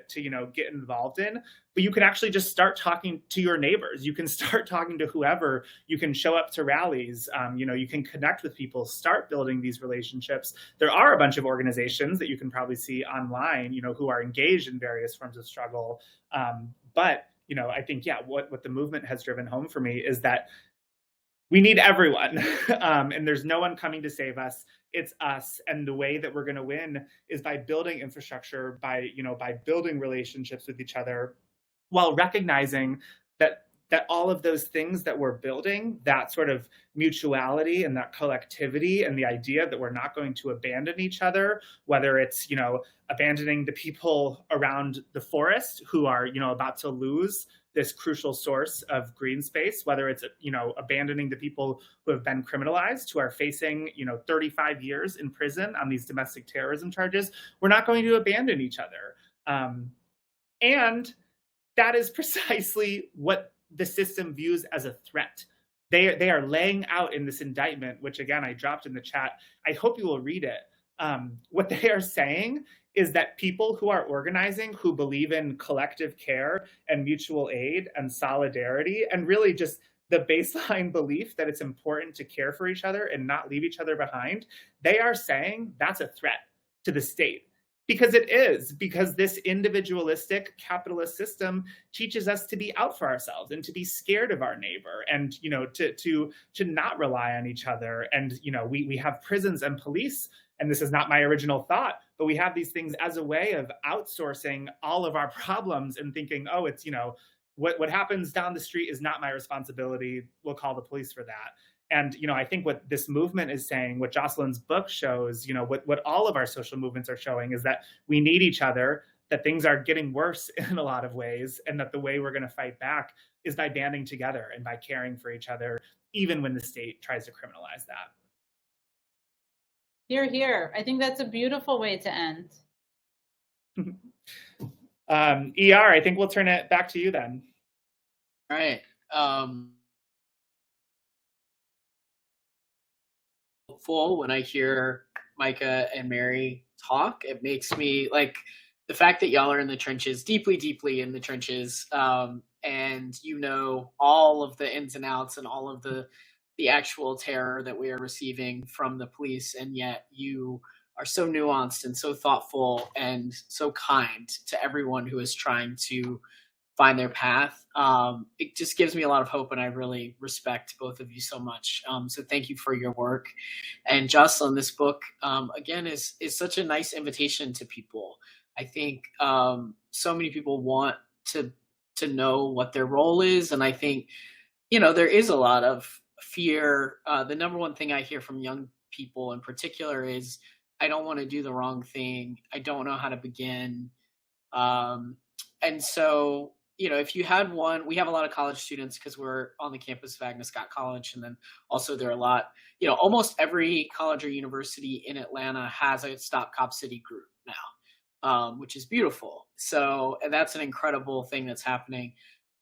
get involved in, but you can actually just start talking to your neighbors. You can start talking to whoever. You can show up to rallies. You can connect with people, start building these relationships. There are a bunch of organizations that you can probably see online, who are engaged in various forms of struggle. But I think, what the movement has driven home for me is that we need everyone, and there's no one coming to save us. It's us, and the way that we're going to win is by building infrastructure, by building relationships with each other, while recognizing that all of those things that we're building, that sort of mutuality and that collectivity, and the idea that we're not going to abandon each other, whether it's abandoning the people around the forest who are about to lose this crucial source of green space, whether it's, abandoning the people who have been criminalized, who are facing, 35 years in prison on these domestic terrorism charges. We're not going to abandon each other. And that is precisely what the system views as a threat. They are laying out in this indictment, which again, I dropped in the chat. I hope you will read it. What they are saying is that people who are organizing, who believe in collective care and mutual aid and solidarity, and really just the baseline belief that it's important to care for each other and not leave each other behind, they are saying that's a threat to the state. Because it is, because this individualistic capitalist system teaches us to be out for ourselves and to be scared of our neighbor and, to not rely on each other. And, we have prisons and police, and this is not my original thought, but we have these things as a way of outsourcing all of our problems and thinking, oh, it's, what happens down the street is not my responsibility. We'll call the police for that. And, I think what this movement is saying, what Jocelyn's book shows, what all of our social movements are showing is that we need each other. that things are getting worse in a lot of ways, and that the way we're going to fight back is by banding together and by caring for each other, even when the state tries to criminalize that. Hear, hear. I think that's a beautiful way to end. ER, I think we'll turn it back to you then. All right. Hopeful when I hear Micah and Mary talk. It makes me like the fact that y'all are in the trenches, deeply, deeply in the trenches, and you know all of the ins and outs and all of the actual terror that we are receiving from the police, and yet you are so nuanced and so thoughtful and so kind to everyone who is trying to find their path. It just gives me a lot of hope, and I really respect both of you so much. So thank you for your work. And Jocelyn, this book, again, is such a nice invitation to people. I think so many people want to know what their role is, and I think, you know, there is a lot of fear. The number one thing I hear from young people in particular is, I don't want to do the wrong thing. I don't know how to begin. And so, you know, if you had one, we have a lot of college students because we're on the campus of Agnes Scott College. And then also there are a lot, you know, almost every college or university in Atlanta has a Stop Cop City group now, which is beautiful. So that's an incredible thing that's happening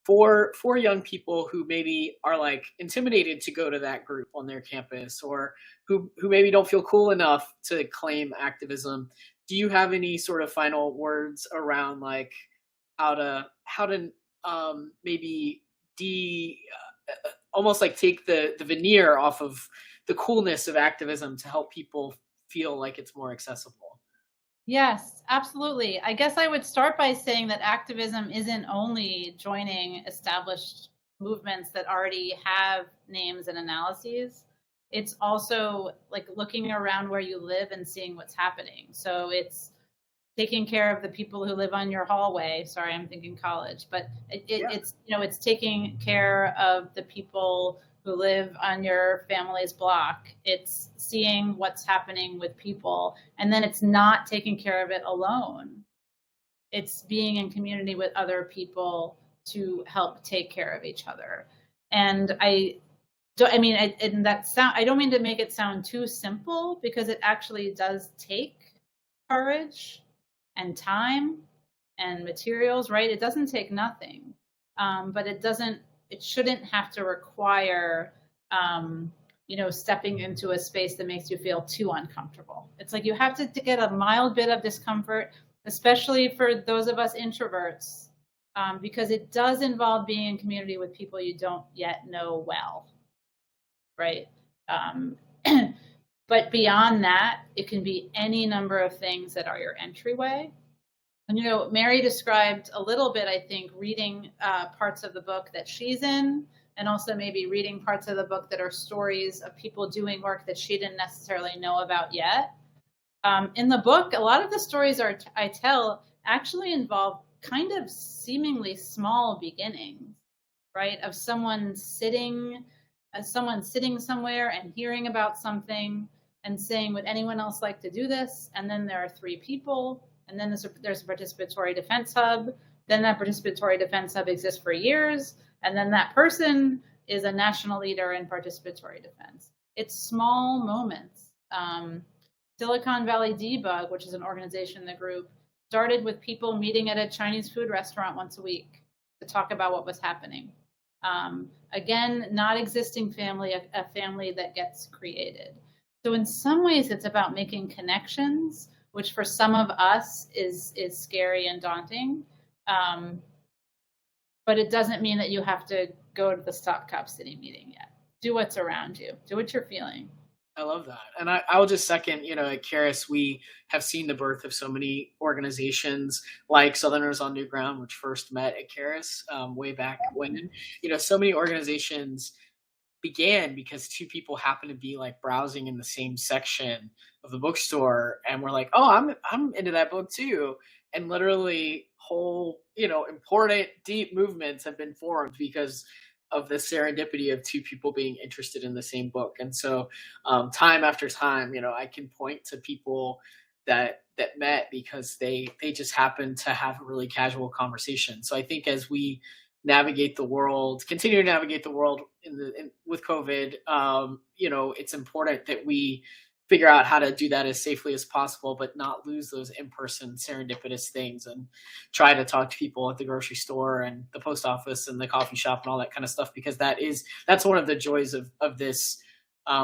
for young people who maybe are like intimidated to go to that group on their campus, or who maybe don't feel cool enough to claim activism. Do you have any sort of final words around like how to maybe almost like take the veneer off of the coolness of activism to help people feel like it's more accessible? Yes, absolutely. I guess I would start by saying that activism isn't only joining established movements that already have names and analyses. It's also like looking around where you live and seeing what's happening. So it's taking care of the people who live on your hallway. Sorry, I'm thinking college, but it's, you know, it's taking care of the people who live on your family's block. It's seeing what's happening with people, and then it's not taking care of it alone. It's being in community with other people to help take care of each other. And I don't mean to make it sound too simple, because it actually does take courage and time and materials, right? It doesn't take nothing, but it shouldn't have to require, you know, stepping into a space that makes you feel too uncomfortable. It's like you have to get a mild bit of discomfort, especially for those of us introverts, because it does involve being in community with people you don't yet know well, right? But beyond that, it can be any number of things that are your entryway. And, you know, Mary described a little bit, I think, reading parts of the book that she's in, and also maybe reading parts of the book that are stories of people doing work that she didn't necessarily know about yet. In the book, a lot of the stories I tell actually involve kind of seemingly small beginnings, right? Of someone sitting somewhere and hearing about something and saying, would anyone else like to do this? And then there are 3 people. And then there's a participatory defense hub. Then that participatory defense hub exists for years. And then that person is a national leader in participatory defense. It's small moments. Silicon Valley Debug, which is an organization in the group, started with people meeting at a Chinese food restaurant once a week to talk about what was happening. Again, not existing family, a family that gets created. So in some ways, it's about making connections, which for some of us is scary and daunting. But it doesn't mean that you have to go to the Stop Cop City meeting yet. Do what's around you. Do what you're feeling. I love that. And I will just second, you know, at Charis, we have seen the birth of so many organizations like Southerners on New Ground, which first met at Charis way back when. You know, so many organizations began because 2 people happened to be like browsing in the same section of the bookstore, and we're like, oh, I'm into that book too. And literally whole, you know, important, deep movements have been formed because of the serendipity of 2 people being interested in the same book. And so time after time, you know, I can point to people that met because they just happened to have a really casual conversation. So I think as we navigate the world, continue to navigate the world with COVID, it's important that we figure out how to do that as safely as possible, but not lose those in-person serendipitous things, and try to talk to people at the grocery store and the post office and the coffee shop and all that kind of stuff, because that's one of the joys of this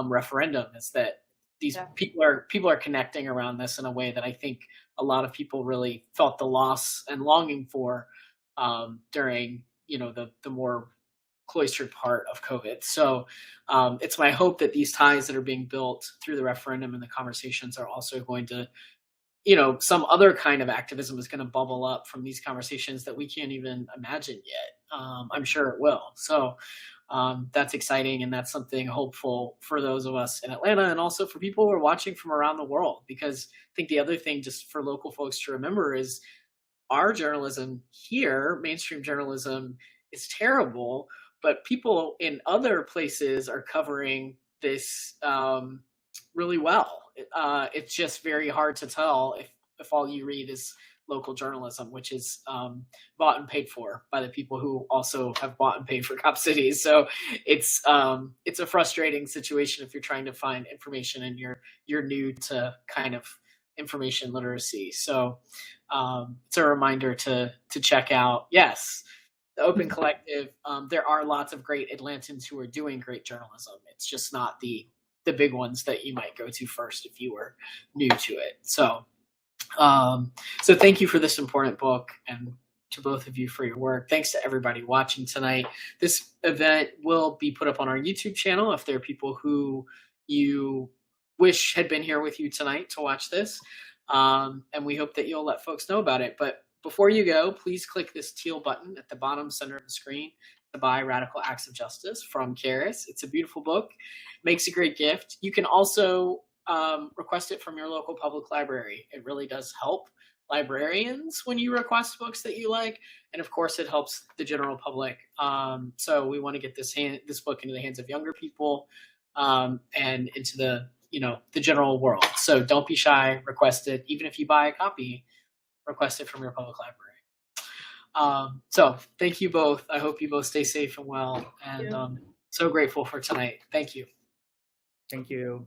referendum, is that these people are connecting around this in a way that I think a lot of people really felt the loss and longing for during the more cloistered part of COVID. So it's my hope that these ties that are being built through the referendum and the conversations are also going to, some other kind of activism is going to bubble up from these conversations that we can't even imagine yet. I'm sure it will. So that's exciting, and that's something hopeful for those of us in Atlanta, and also for people who are watching from around the world. Because I think the other thing, just for local folks to remember, is our journalism here, mainstream journalism, is terrible, but people in other places are covering this really well. It's just very hard to tell if all you read is local journalism, which is bought and paid for by the people who also have bought and paid for Cop Cities. So it's a frustrating situation if you're trying to find information and you're new to kind of information literacy. So it's a reminder to check out, yes, the Open Collective. There are lots of great Atlantans who are doing great journalism. It's just not the big ones that you might go to first if you were new to it. So thank you for this important book, and to both of you for your work. Thanks to everybody watching tonight. This event will be put up on our YouTube channel if there are people who you wish had been here with you tonight to watch this. And we hope that you'll let folks know about it. But before you go, please click this teal button at the bottom center of the screen to buy Radical Acts of Justice from Charis. It's a beautiful book, makes a great gift. You can also request it from your local public library. It really does help librarians when you request books that you like, and of course it helps the general public. So we want to get this book into the hands of younger people and into the general world. So don't be shy, request it. Even if you buy a copy, request it from your public library. So thank you both. I hope you both stay safe and well, and so grateful for tonight. Thank you. Thank you.